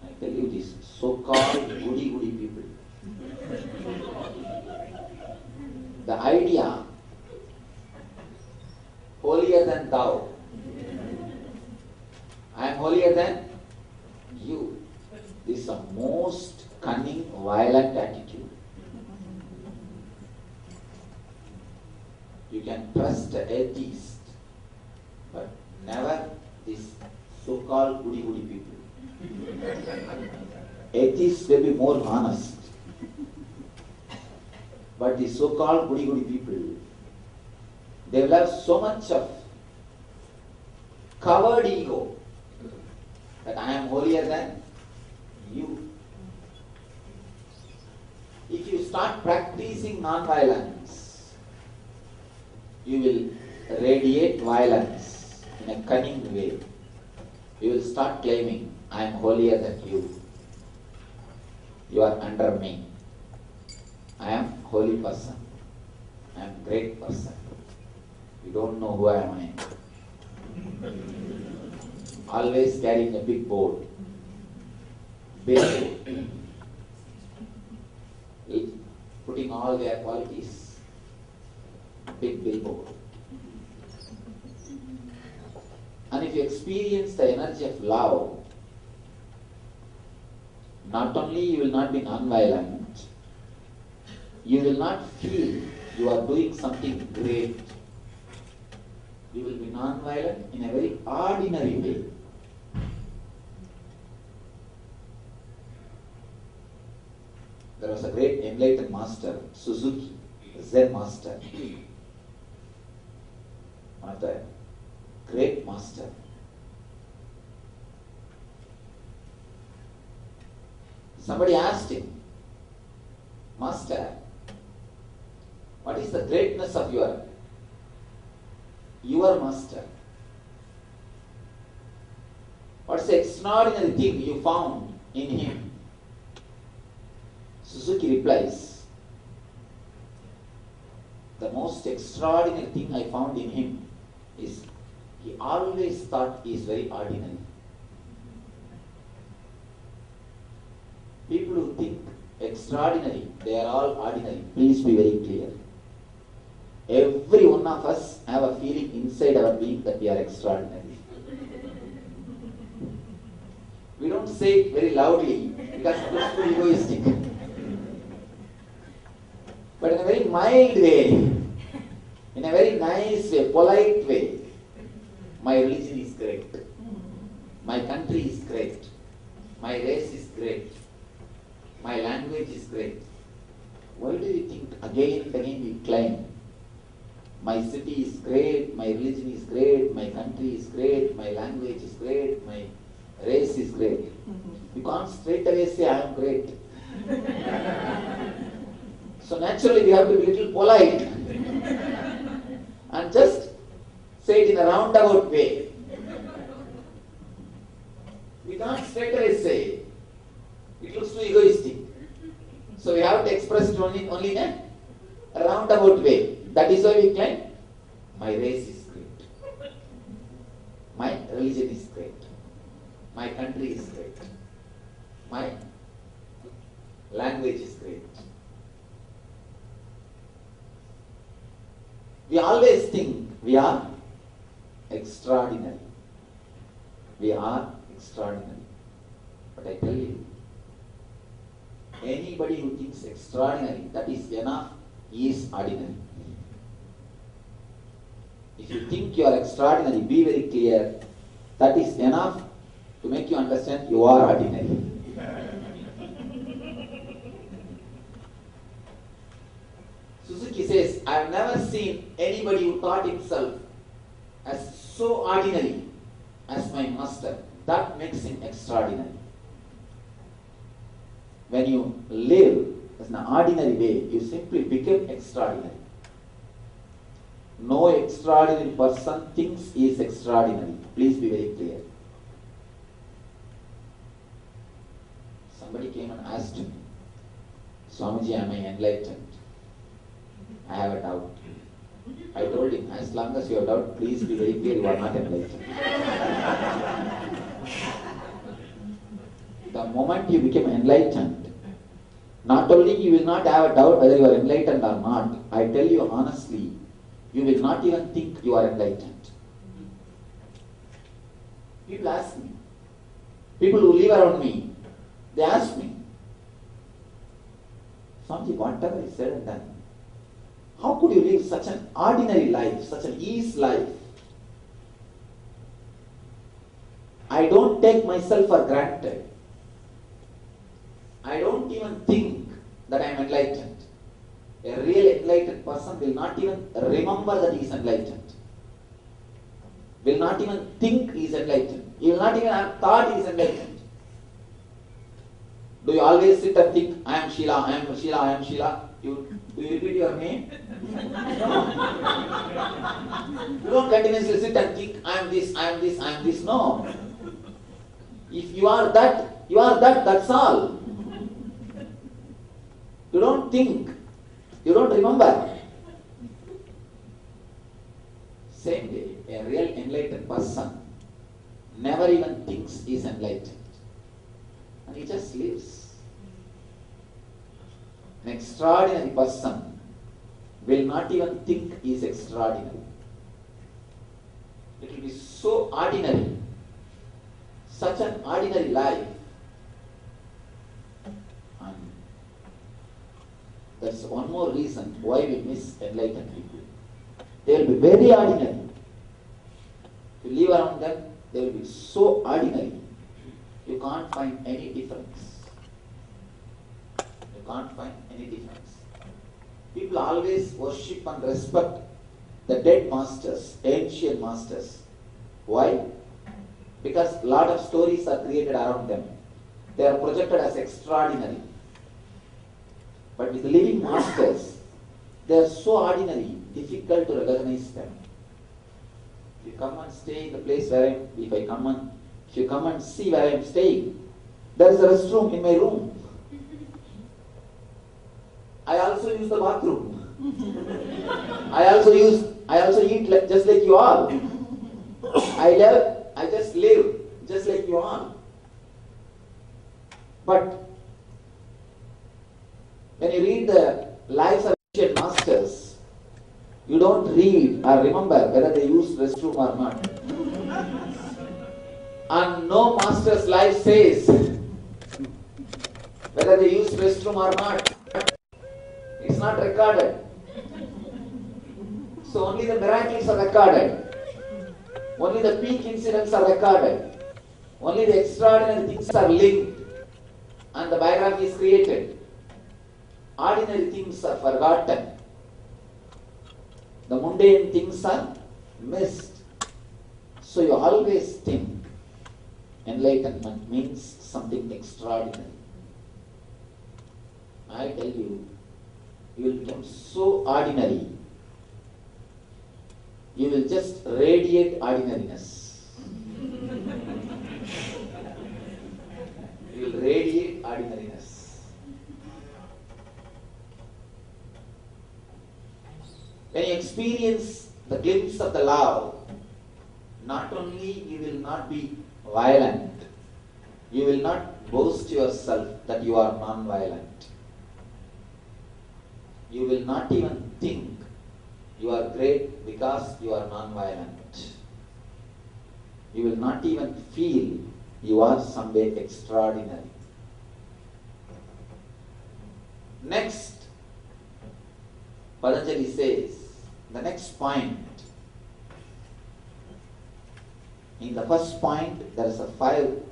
I tell you, these so-called goody-goody people. The idea, holier than thou. I am holier than you. This is the most cunning, violent attitude. You can trust the atheist, but never this so-called goody-goody people. Atheists will be more honest. But the so-called goody-goody people, they will have so much of covered ego that I am holier than you. If you start practicing non-violence, you will radiate violence in a cunning way. You will start claiming, I am holier than you. You are under me. I am holy person. I am great person. You don't know who I am. Always carrying a big board. Big, putting all their qualities. Big billboard. And if you experience the energy of love, not only you will not be non-violent, you will not feel you are doing something great. You will be non-violent in a very ordinary way. There was a great enlightened master, Suzuki, Zen master. One of the great master. Somebody asked him, Master, what is the greatness of your master? What's the extraordinary thing you found in him? Suzuki replies, the most extraordinary thing I found in him is he always thought he is very ordinary. People who think extraordinary, they are all ordinary. Please be very clear. Every one of us have a feeling inside our being that we are extraordinary. We don't say it very loudly because it looks too egoistic. But in a very mild way, in a very nice way, polite way, my religion is great. My country is great. My race is great. My language is great. Why do you think again and again we claim, my city is great, my religion is great, my country is great, my language is great, my race is great? You can't straight away say I am great. So naturally we have to be a little polite and just say it in a roundabout way. We can't straight away say. It looks too egoistic. So we have to express it only in a roundabout way. That is why we claim, my race is great. My religion is great. My country is great. My language is great. We always think we are extraordinary. We are extraordinary. But I tell you, anybody who thinks extraordinary, that is enough, he is ordinary. If you think you are extraordinary, be very clear, that is enough to make you understand you are ordinary. Suzuki says, I have never seen anybody who thought himself as so ordinary as my master. That makes him extraordinary. When you live in an ordinary way, you simply become extraordinary. No extraordinary person thinks he is extraordinary. Please be very clear. Somebody came and asked me, Swamiji, am I enlightened? I have a doubt. I told him, as long as you have doubt, please be very clear, you are not enlightened. The moment you become enlightened, not only you will not have a doubt whether you are enlightened or not, I tell you honestly, you will not even think you are enlightened. People ask me, people who live around me, they ask me, Swamiji, whatever I said and done, how could you live such an ordinary life, such an ease life? I don't take myself for granted. I don't even think that I am enlightened. A real enlightened person will not even remember that he is enlightened. Will not even think he is enlightened. He will not even have thought he is enlightened. Do you always sit and think, I am Sheila, I am Sheila, I am Sheila? Do you repeat your name? No. You don't continuously sit and think, I am this, I am this, I am this. No. If you are that, that's all. You don't think. You don't remember. Same way, a real enlightened person never even thinks he is enlightened. And he just lives. An extraordinary person will not even think he is extraordinary. It will be so ordinary, such an ordinary life. And that's one more reason why we miss enlightened people. They will be very ordinary. If you live around them, they will be so ordinary. You can't find any difference. You can't find any difference. People always worship and respect the dead masters, ancient masters. Why? Because a lot of stories are created around them. They are projected as extraordinary. But with living masters, they are so ordinary, difficult to recognize them. If you come and stay in the place where if you come and see where I am staying, there is a restroom in my room. I also use the bathroom. I also eat just like you all. I just live just like you all. But when you read the lives of ancient masters, you don't read or remember whether they used restroom or not. And no master's life says whether they used restroom or not. It's not recorded. So only the miracles are recorded. Only the peak incidents are recorded. Only the extraordinary things are linked. And the biography is created. Ordinary things are forgotten. The mundane things are missed. So you always think enlightenment means something extraordinary. I tell you, you will become so ordinary. You will just radiate ordinariness. You will radiate ordinariness. When you experience the glimpse of the love, not only you will not be violent, you will not boast yourself that you are non-violent. You will not even think you are great because you are non-violent. You will not even feel you are some way extraordinary. Next, Patanjali says, the next point. In the first point, there is a 5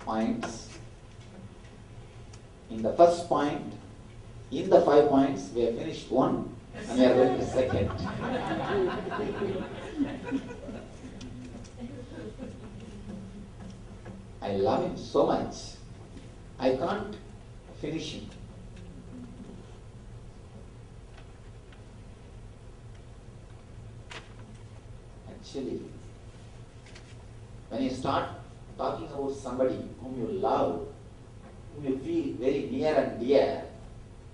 points. In the first point, in the 5 points, we have finished 1 and we are going to second. I love him so much. I can't finish him. Actually, when you start talking about somebody whom you love, whom you feel very near and dear,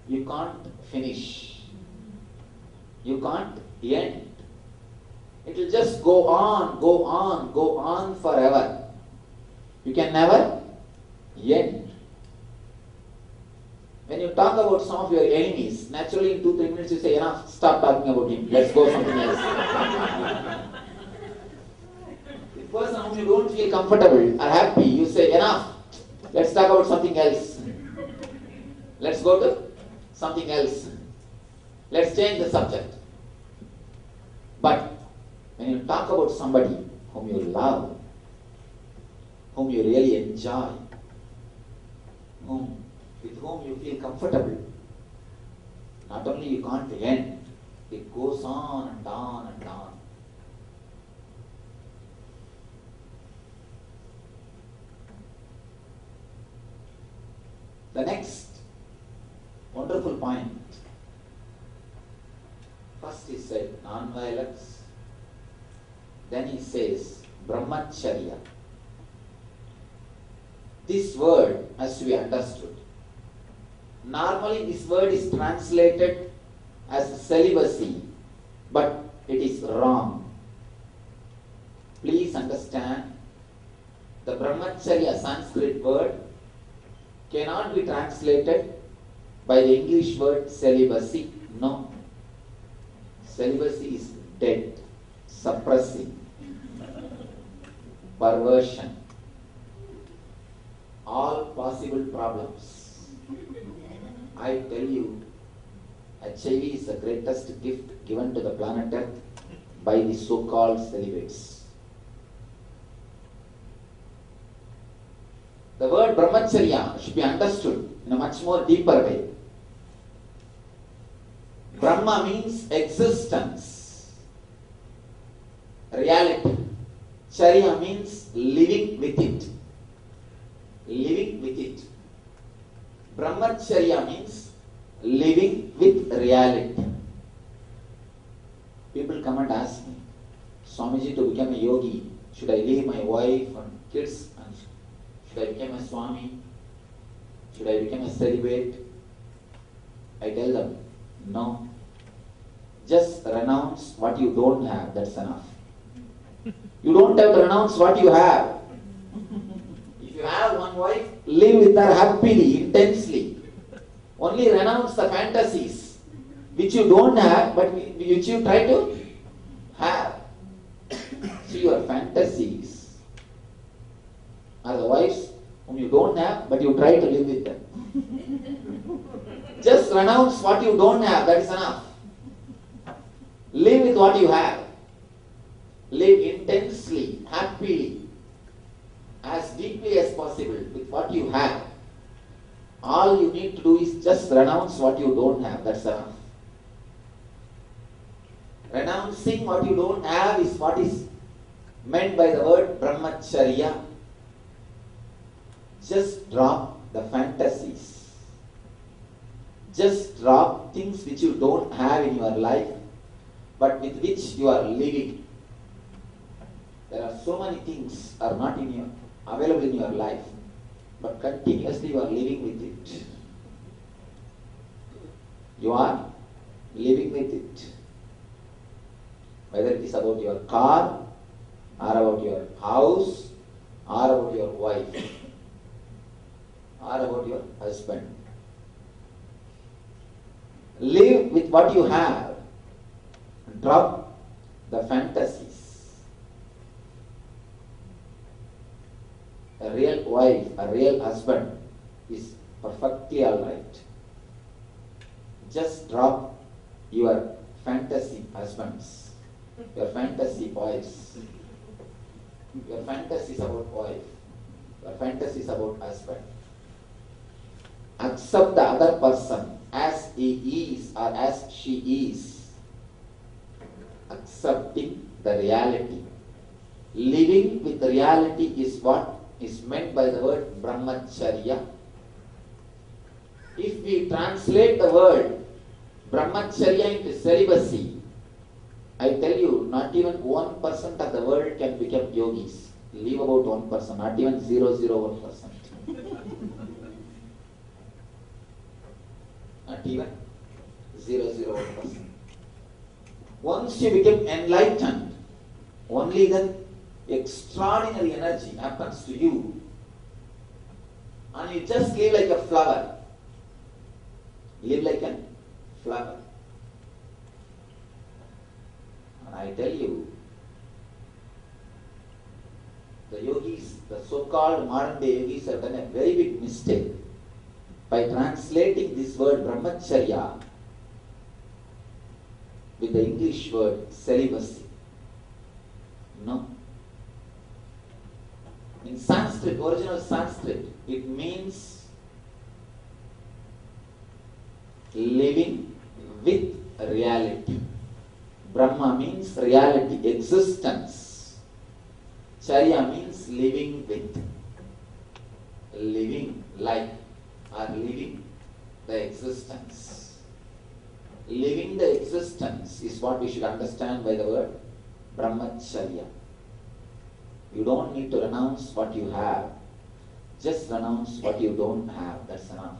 you can't finish. You can't end. It will just go on, go on, go on forever. You can never end. When you talk about some of your enemies, naturally in 2-3 minutes you say, enough, stop talking about him, let's go something else. The person whom you don't feel comfortable or happy, you say, enough, let's talk about something else. Let's go to something else. Let's change the subject. But when you talk about somebody whom you love, whom you really enjoy, with whom you feel comfortable, not only you can't end, it goes on and on and on. The next wonderful point, first he said non-violence, then he says brahmacharya. This word has to be understood. Normally this word is translated as celibacy, but it is wrong. Please understand, the brahmacharya Sanskrit word cannot be translated by the English word celibacy. No. Celibacy is dead, suppressing, perversion, all possible problems. I tell you, HIV is the greatest gift given to the planet Earth by the so-called celibates. The word brahmacharya should be understood in a much more deeper way. Brahma means existence, reality. Charya means living with it. Living with it. Brahmacharya means living with reality. People come and ask me, Swamiji, to become a yogi, should I leave my wife and kids? And should I become a Swami? Should I become a celibate? I tell them, no. Just renounce what you don't have, that's enough. You don't have to renounce what you have. If you have one wife, live with her happily, intensely. Only renounce the fantasies which you don't have, but which you try to have. See, your fantasies are the wives whom you don't have, but you try to live with them. Just renounce what you don't have, that is enough. Live with what you have. Live intensely, happily, as deeply as possible with what you have. All you need to do is just renounce what you don't have, that's enough. Renouncing what you don't have is what is meant by the word brahmacharya. Just drop the fantasies. Just drop things which you don't have in your life, but with which you are living. There are so many things are not available in your life, but continuously you are living with it. You are living with it. Whether it is about your car, or about your house, or about your wife, or about your husband. Live with what you have. Drop the fantasies. A real wife, a real husband is perfectly alright. Just drop your fantasy husbands, your fantasy wives, your fantasies about wife, your fantasies about husband. Accept the other person as he is or as she is. Accepting the reality. Living with the reality is what is meant by the word brahmacharya. If we translate the word brahmacharya into celibacy, I tell you, not even 1% of the world can become yogis. Leave about 1%, not even 0.001%. Not even 0.001%. Once you become enlightened, only then extraordinary energy happens to you, and you just live like a flower. Live like a flower. And I tell you, the yogis, the so-called modern day yogis have done a very big mistake by translating this word brahmacharya with the English word celibacy. No. In Sanskrit, original Sanskrit, it means living with reality. Brahma means reality, existence. Charya means living with. Living like or living the existence. Living the existence is what we should understand by the word brahmacharya. You don't need to renounce what you have. Just renounce what you don't have. That's enough.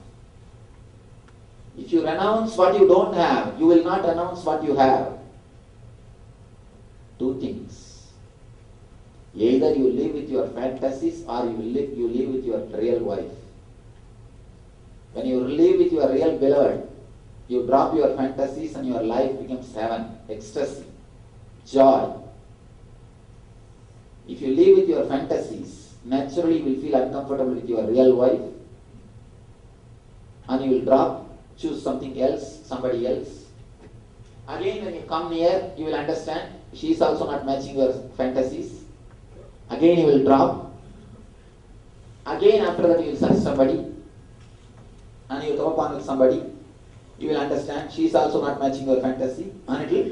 If you renounce what you don't have, you will not renounce what you have. Two things. Either you live with your fantasies or you live with your real wife. When you live with your real beloved, you drop your fantasies and your life becomes heaven, ecstasy, joy. If you live with your fantasies, naturally you will feel uncomfortable with your real wife, and you will choose something else, somebody else. Again, when you come near, you will understand she is also not matching your fantasies. Again, you will drop. Again, after that, you will search somebody, and you will come upon with somebody. You will understand she is also not matching your fantasy, and it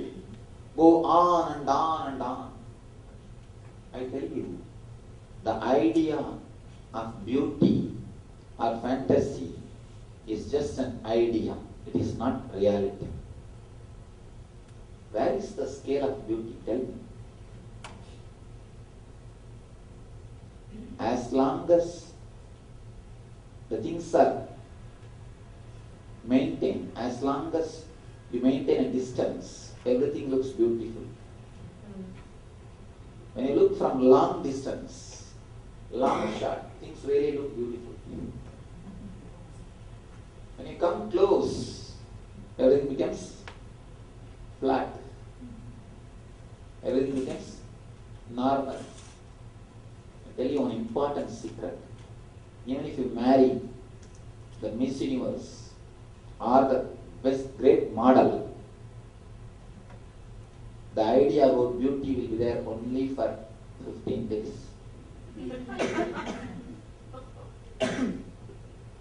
will go on and on and on. I tell you, the idea of beauty or fantasy is just an idea. It is not reality. Where is the scale of beauty? Tell me. As long as the things are maintained, as long as you maintain a distance, everything looks beautiful. When you look from long distance, long shot, things really look beautiful. When you come close, everything becomes flat. Everything becomes normal. I tell you one important secret. Even if you marry the Miss Universe or the best great model, the idea about beauty will be there only for 15 days.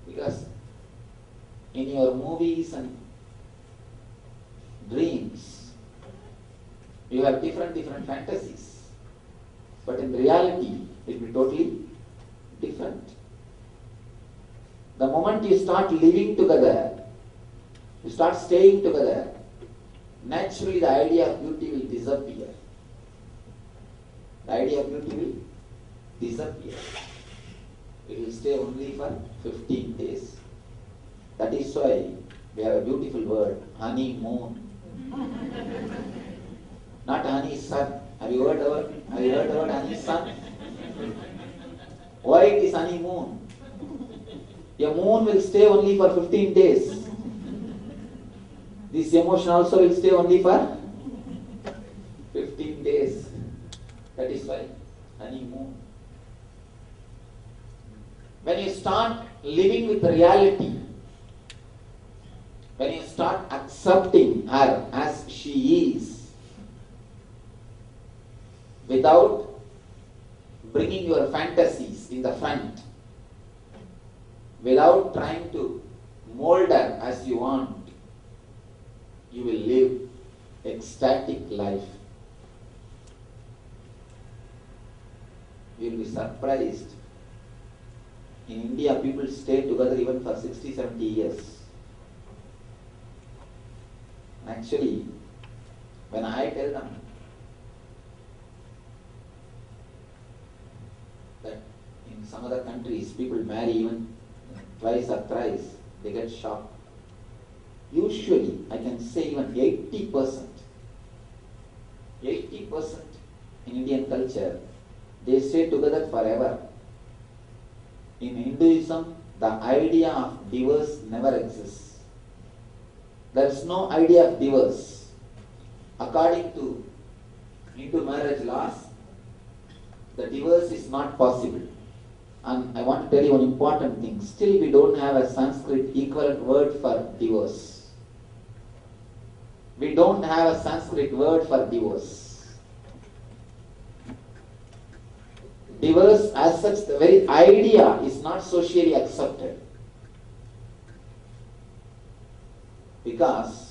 Because in your movies and dreams, you have different fantasies. But in reality, it will be totally different. The moment you start living together, you start staying together, naturally the idea of beauty will disappear. The idea of beauty will disappear. It will stay only for 15 days. That is why we have a beautiful word, honeymoon. Not honey sun. Have you heard the word honey sun? Why it is honeymoon? Your moon will stay only for 15 days. This emotion also will stay only for 15 days. That is why honeymoon. When you start living with reality, when you start accepting her as she is, without bringing your fantasies in the front, without trying to mold her as you want, you will live ecstatic life. You will be surprised. In India, people stay together even for 60, 70 years. Actually, When I tell them that in some other countries people marry even twice or thrice, they get shocked. Usually, I can say even 80% in Indian culture, they stay together forever. In Hinduism, the idea of divorce never exists. There is no idea of divorce. According to Hindu marriage laws, the divorce is not possible. And I want to tell you one important thing. Still, we don't have a Sanskrit equivalent word for divorce. We don't have a Sanskrit word for divorce. Divorce as such, the very idea is not socially accepted. Because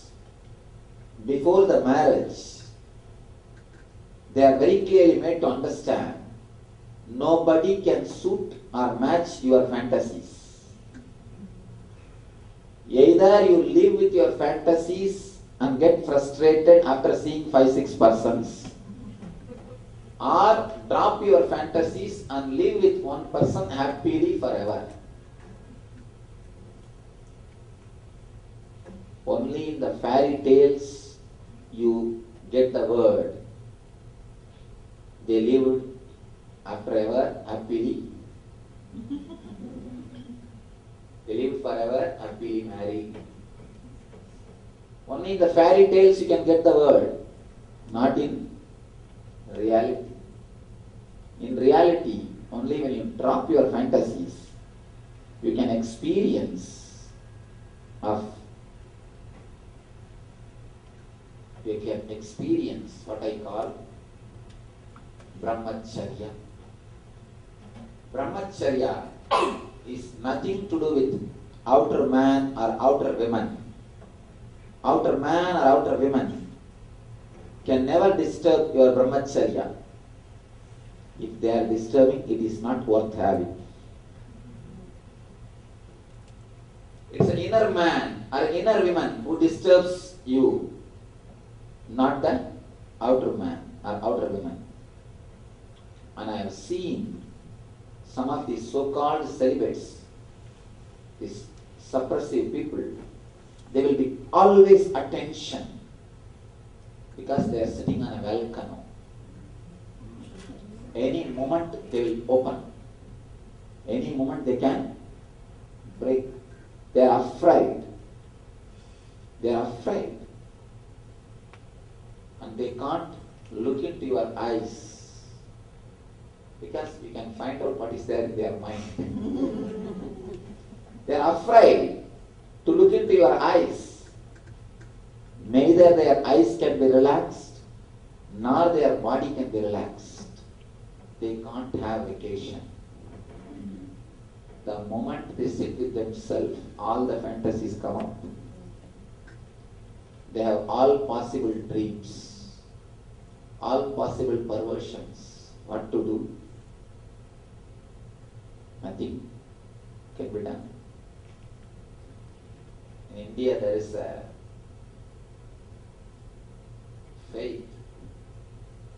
before the marriage, they are very clearly made to understand nobody can suit or match your fantasies. Either you live with your fantasies and get frustrated after seeing 5-6 persons, or drop your fantasies and live with one person happily forever. Only in the fairy tales you get the word. They lived forever happily. They lived forever happily married. Only in the fairy tales you can get the word, not in reality. In reality, only when you drop your fantasies, you can experience what I call Brahmacharya. Brahmacharya is nothing to do with outer man or outer woman. Outer man or outer woman can never disturb your Brahmacharya. If they are disturbing, it is not worth having. It's an inner man or inner woman who disturbs you, not the outer man or outer woman. And I have seen some of these so-called celibates, these suppressive people, they will be always attention because they are sitting on a volcano. Any moment they will open. Any moment they can break. They are afraid. They are afraid. And they can't look into your eyes because you can find out what is there in their mind. They are afraid to look into your eyes. Neither their eyes can be relaxed, nor their body can be relaxed. They can't have vacation. The moment they sit with themselves, all the fantasies come up. They have all possible dreams, all possible perversions. What to do? Nothing can be done. In India there is a faith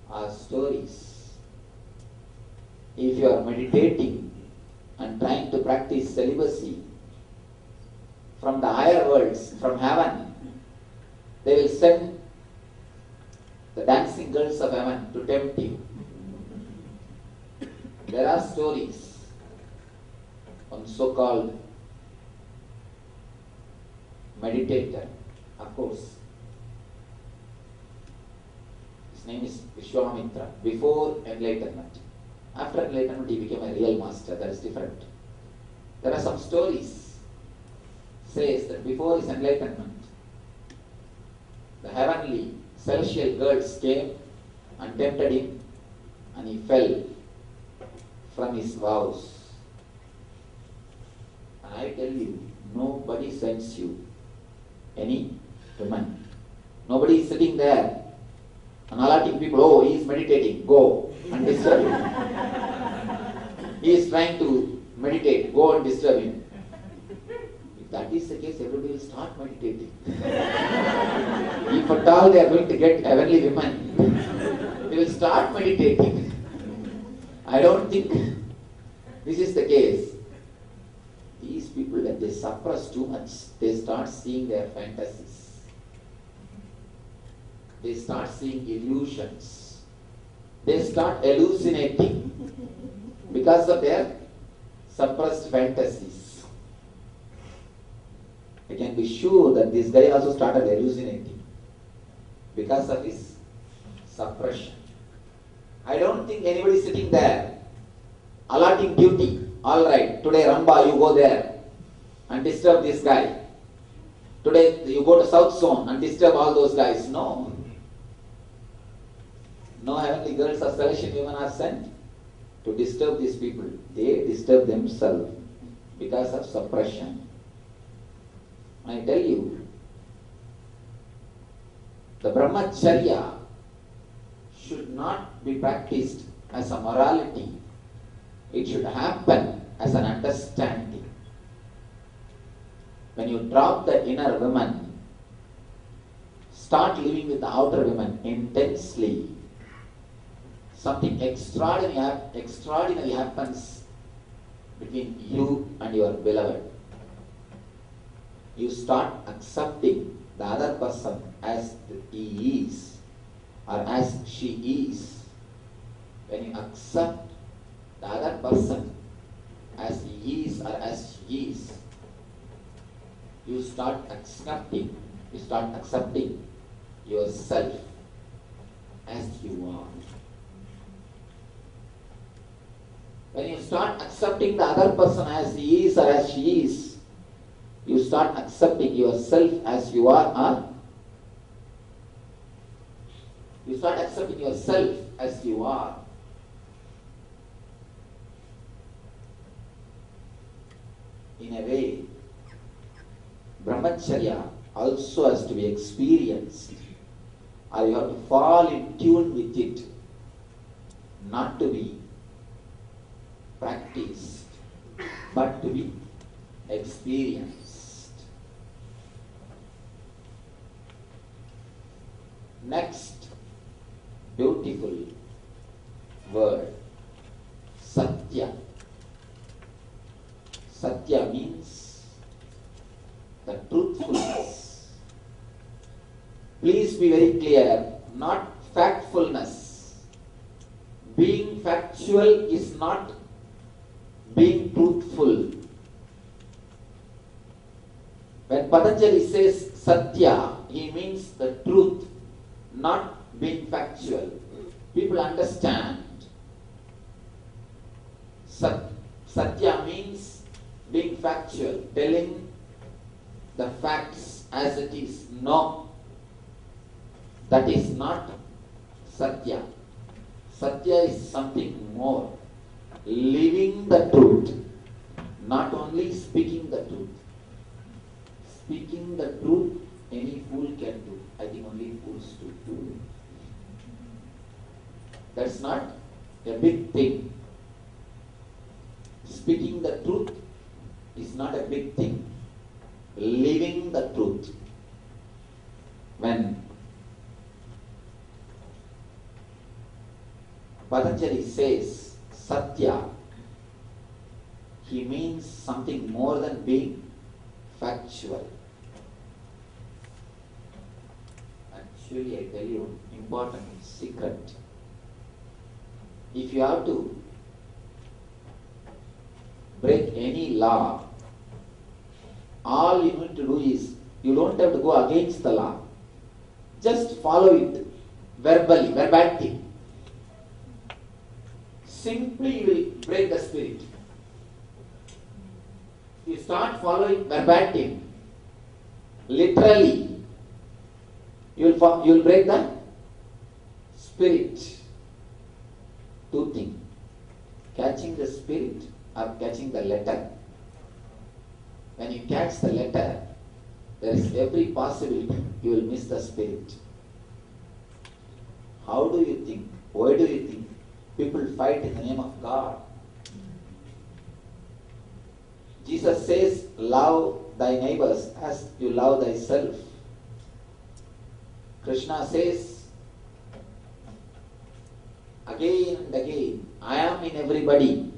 or stories. If you are meditating and trying to practice celibacy, from the higher worlds, from heaven, they will send the dancing girls of heaven to tempt you. There are stories on so-called meditator, of course. His name is Vishwamitra, before enlightenment. After enlightenment, he became a real master. That is different. There are some stories. Says that before his enlightenment, the heavenly celestial girls came and tempted him, and he fell from his vows. And I tell you, nobody sends you any woman. Nobody is sitting there and alerting people, oh, he is meditating, go and disturb him. He is trying to meditate, go and disturb him. If that is the case, everybody will start meditating. If at all they are going to get heavenly women, they will start meditating. I don't think this is the case. These people, when they suppress too much, they start seeing their fantasies. They start seeing illusions. They start hallucinating because of their suppressed fantasies. I can be sure that this guy also started hallucinating because of his suppression. I don't think anybody sitting there allotting duty. All right, today Ramba, you go there and disturb this guy. Today you go to South Zone and disturb all those guys. No. No heavenly girls or celestial women are sent to disturb these people. They disturb themselves because of suppression. I tell you, the brahmacharya should not be practiced as a morality. It should happen as an understanding. When you drop the inner woman, start living with the outer woman intensely. Something extraordinary happens between you and your beloved. You start accepting the other person as he is or as she is. When you accept the other person as he is or as she is, you start accepting yourself as you are. When you start accepting the other person as he is or as she is, you start accepting yourself as you are, or you start accepting yourself as you are. In a way, brahmacharya also has to be experienced, or you have to fall in tune with it, not to be practiced, but to be experienced. Next beautiful word, Satya. Satya means the truthfulness. Please be very clear, not factfulness. Being factual is not being truthful. When Patanjali says Satya, he means the truth, not being factual. People understand. Satya means being factual, telling the facts as it is. No, that is not Satya. Satya is something more. Living the truth, not only speaking the truth. Speaking the truth, any fool can do. I think only fools do. That's not a big thing. Speaking the truth is not a big thing. Living the truth. When Patanjali says Satya, he means something more than being factual. Actually, I tell you, important secret. If you have to break any law, all you need to do is, you don't have to go against the law. Just follow it verbally, verbatim. Simply you will break the spirit. You start following verbatim, literally, you will break the spirit. Two things, catching the spirit or catching the letter. When you catch the letter, there is every possibility you will miss the spirit. How do you think? Why do you think people fight in the name of God? Jesus says, love thy neighbors as you love thyself. Krishna says again and again, I am in everybody.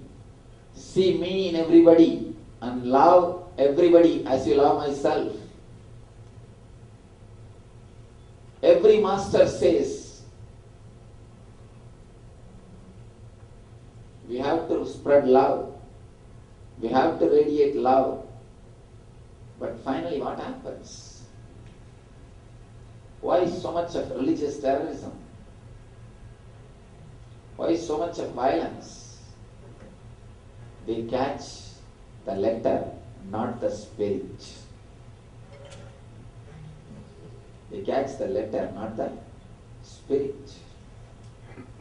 See me in everybody and love everybody as you love myself. Every master says we have to spread love. We have to radiate love. But finally what happens? Why so much of religious terrorism? Why so much of violence? They catch the letter, not the spirit. They catch the letter, not the spirit.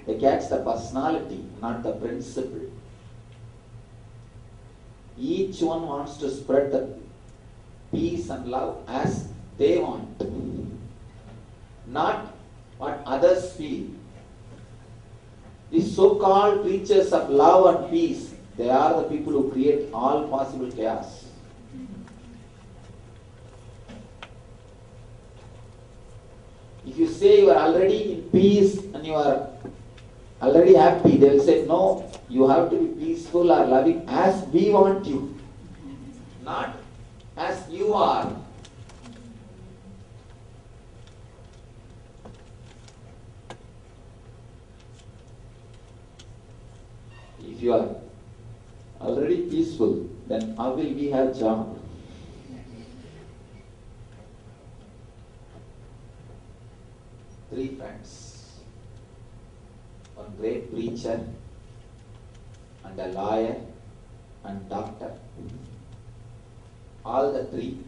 They catch the personality, not the principle. Each one wants to spread the peace and love as they want, not what others feel. These so-called preachers of love and peace, they are the people who create all possible chaos. If you say you are already in peace and you are already happy, they will say, no, you have to be peaceful or loving as we want you, not as you are. If you are already peaceful, then how will we have joy? Three friends, one great preacher and a lawyer and doctor. All the three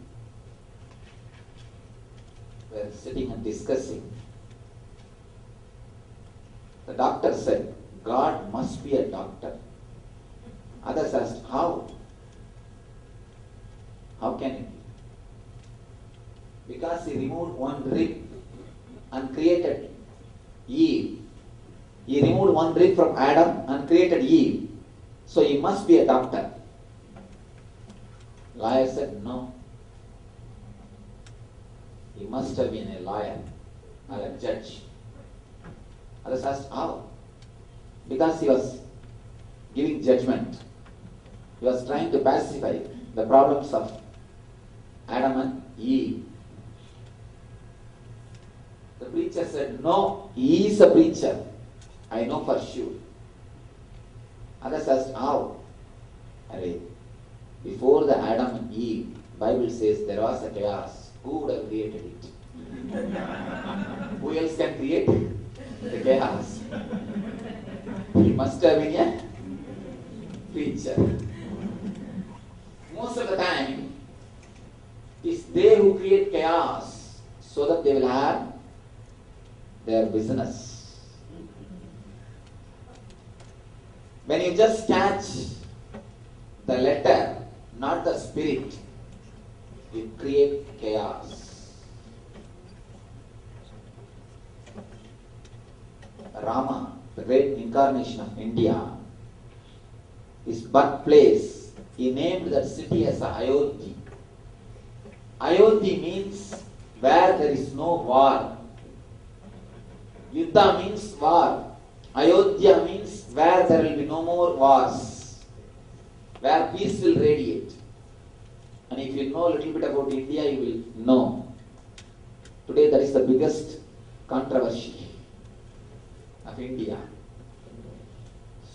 were sitting and discussing. The doctor said, God must be a doctor. Others asked, how? How can it be? Because he removed one rib and created Eve. He removed one rib from Adam and created Eve. So he must be a doctor. Lawyer said, no. He must have been a lawyer or a judge. Others asked, how? Because he was giving judgment. He was trying to pacify the problems of Adam and Eve. The preacher said, no, he is a preacher. I know for sure. Others asked, how? Before the Adam and Eve, Bible says there was a chaos. Who would have created it? Who else can create the chaos? He must have been a preacher. Most of the time, it's they who create chaos so that they will have their business. When you just catch the letter, not the spirit, you create chaos. Rama, the great incarnation of India, his birthplace, he named that city as Ayodhya. Ayodhya means where there is no war. Yuddha means war. Ayodhya means where there will be no more wars, where peace will radiate. And if you know a little bit about India, you will know. Today that is the biggest controversy of India.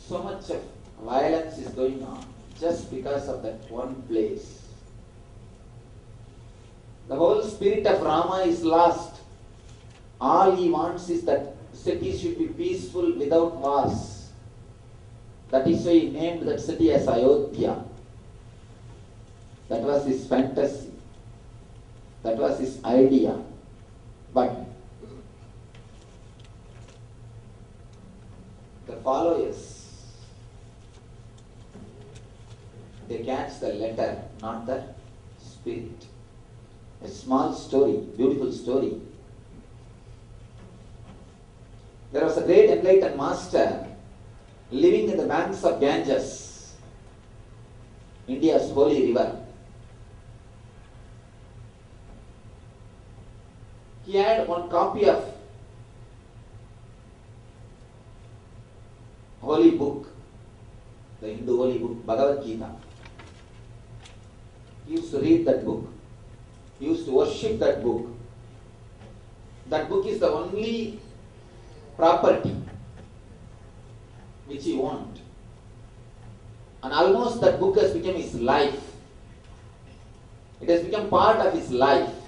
So much of violence is going on just because of that one place. The whole spirit of Rama is lost. All he wants is that city should be peaceful without wars. That is why he named that city as Ayodhya. That was his fantasy. That was his idea. But the followers, they catch the letter, not the spirit. A small story, beautiful story. There was a great enlightened master living in the banks of Ganges, India's holy river. he had one copy of holy book, the Hindu holy book, Bhagavad Gita. He used to read that book. He used to worship that book. That book is the only property which he owned. And almost that book has become his life. It has become part of his life.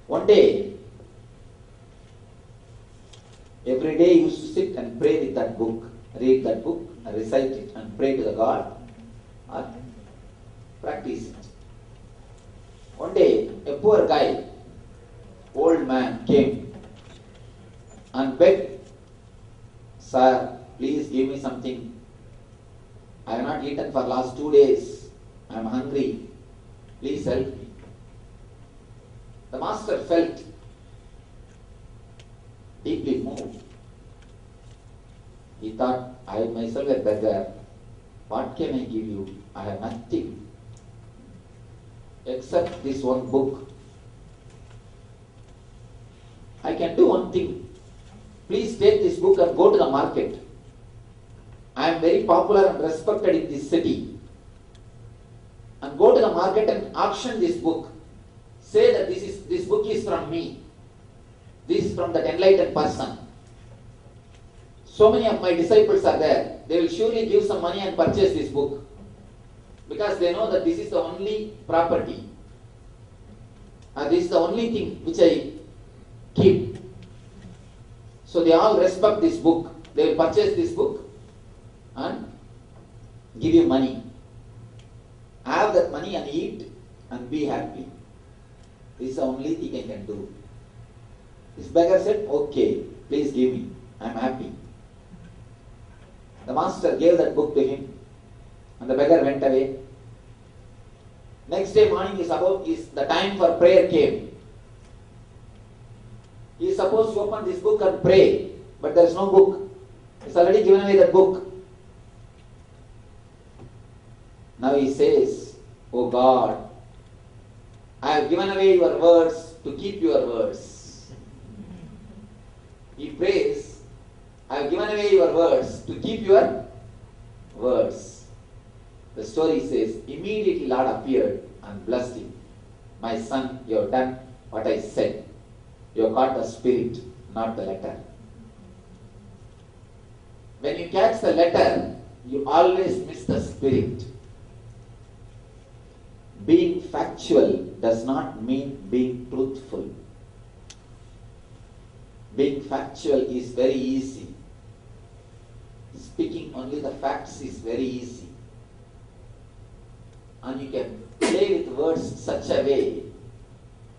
One day, every day he used to sit and pray with that book, read that book, and recite it, and pray to the God, or practice it. One day, a poor guy, old man, came and begged, "Sir, please give me something. I have not eaten for last 2 days. I am hungry. Please help me." The master felt deeply moved. He thought, "I myself a beggar. What can I give you? I have nothing except this one book. I can do one thing. Please take this book and go to the market. I am very popular and respected in this city. And go to the market and auction this book. Say that this book is from me. This is from that enlightened person. So many of my disciples are there. They will surely give some money and purchase this book. Because they know that this is the only property. And this is the only thing which I keep. So they all respect this book. They will purchase this book and give you money. Have that money and eat and be happy. This is the only thing I can do." This beggar said, "Okay, please give me. I am happy." The master gave that book to him, and the beggar went away. Next day morning is the time for prayer came. He is supposed to open this book and pray, but there is no book. He's already given away that book. Now he says, "Oh God, I have given away your words to keep your words." He prays, "I have given away your words to keep your words." The story says, immediately Lord appeared and blessed him. "My son, you have done what I said. You have got the spirit, not the letter." When you catch the letter, you always miss the spirit. Being factual does not mean being truthful. Being factual is very easy. Speaking only the facts is very easy. And you can play with words such a way,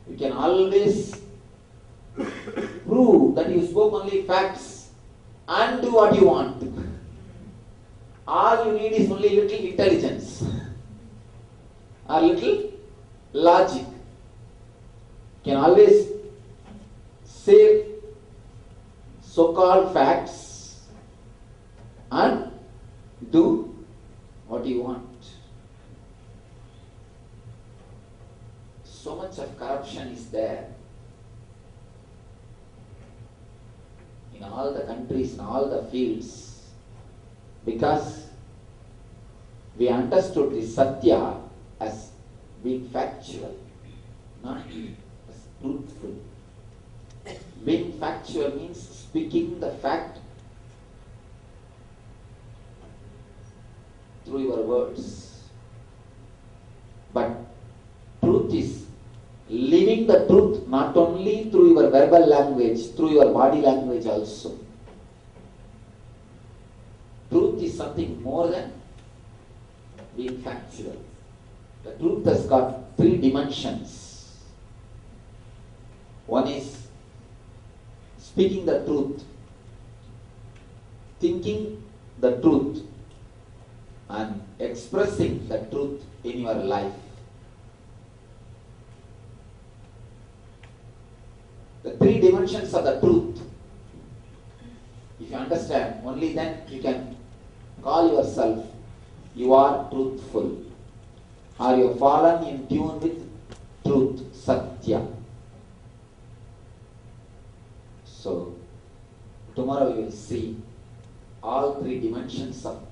you can always prove that you spoke only facts and do what you want. All you need is only little intelligence or little logic. You can always say so-called facts and do what you want. So much of corruption is there in all the countries, in all the fields, because we understood the Satya as being factual, not as truthful. Being factual means speaking the fact through your words. But truth is living the truth not only through your verbal language, through your body language also. Truth is something more than being factual. The truth has got 3 dimensions. One is speaking the truth, thinking the truth, and expressing the truth in your life. The 3 dimensions of the truth, if you understand, only then you can call yourself, you are truthful, or you have fallen in tune with truth, Satya. dimensions of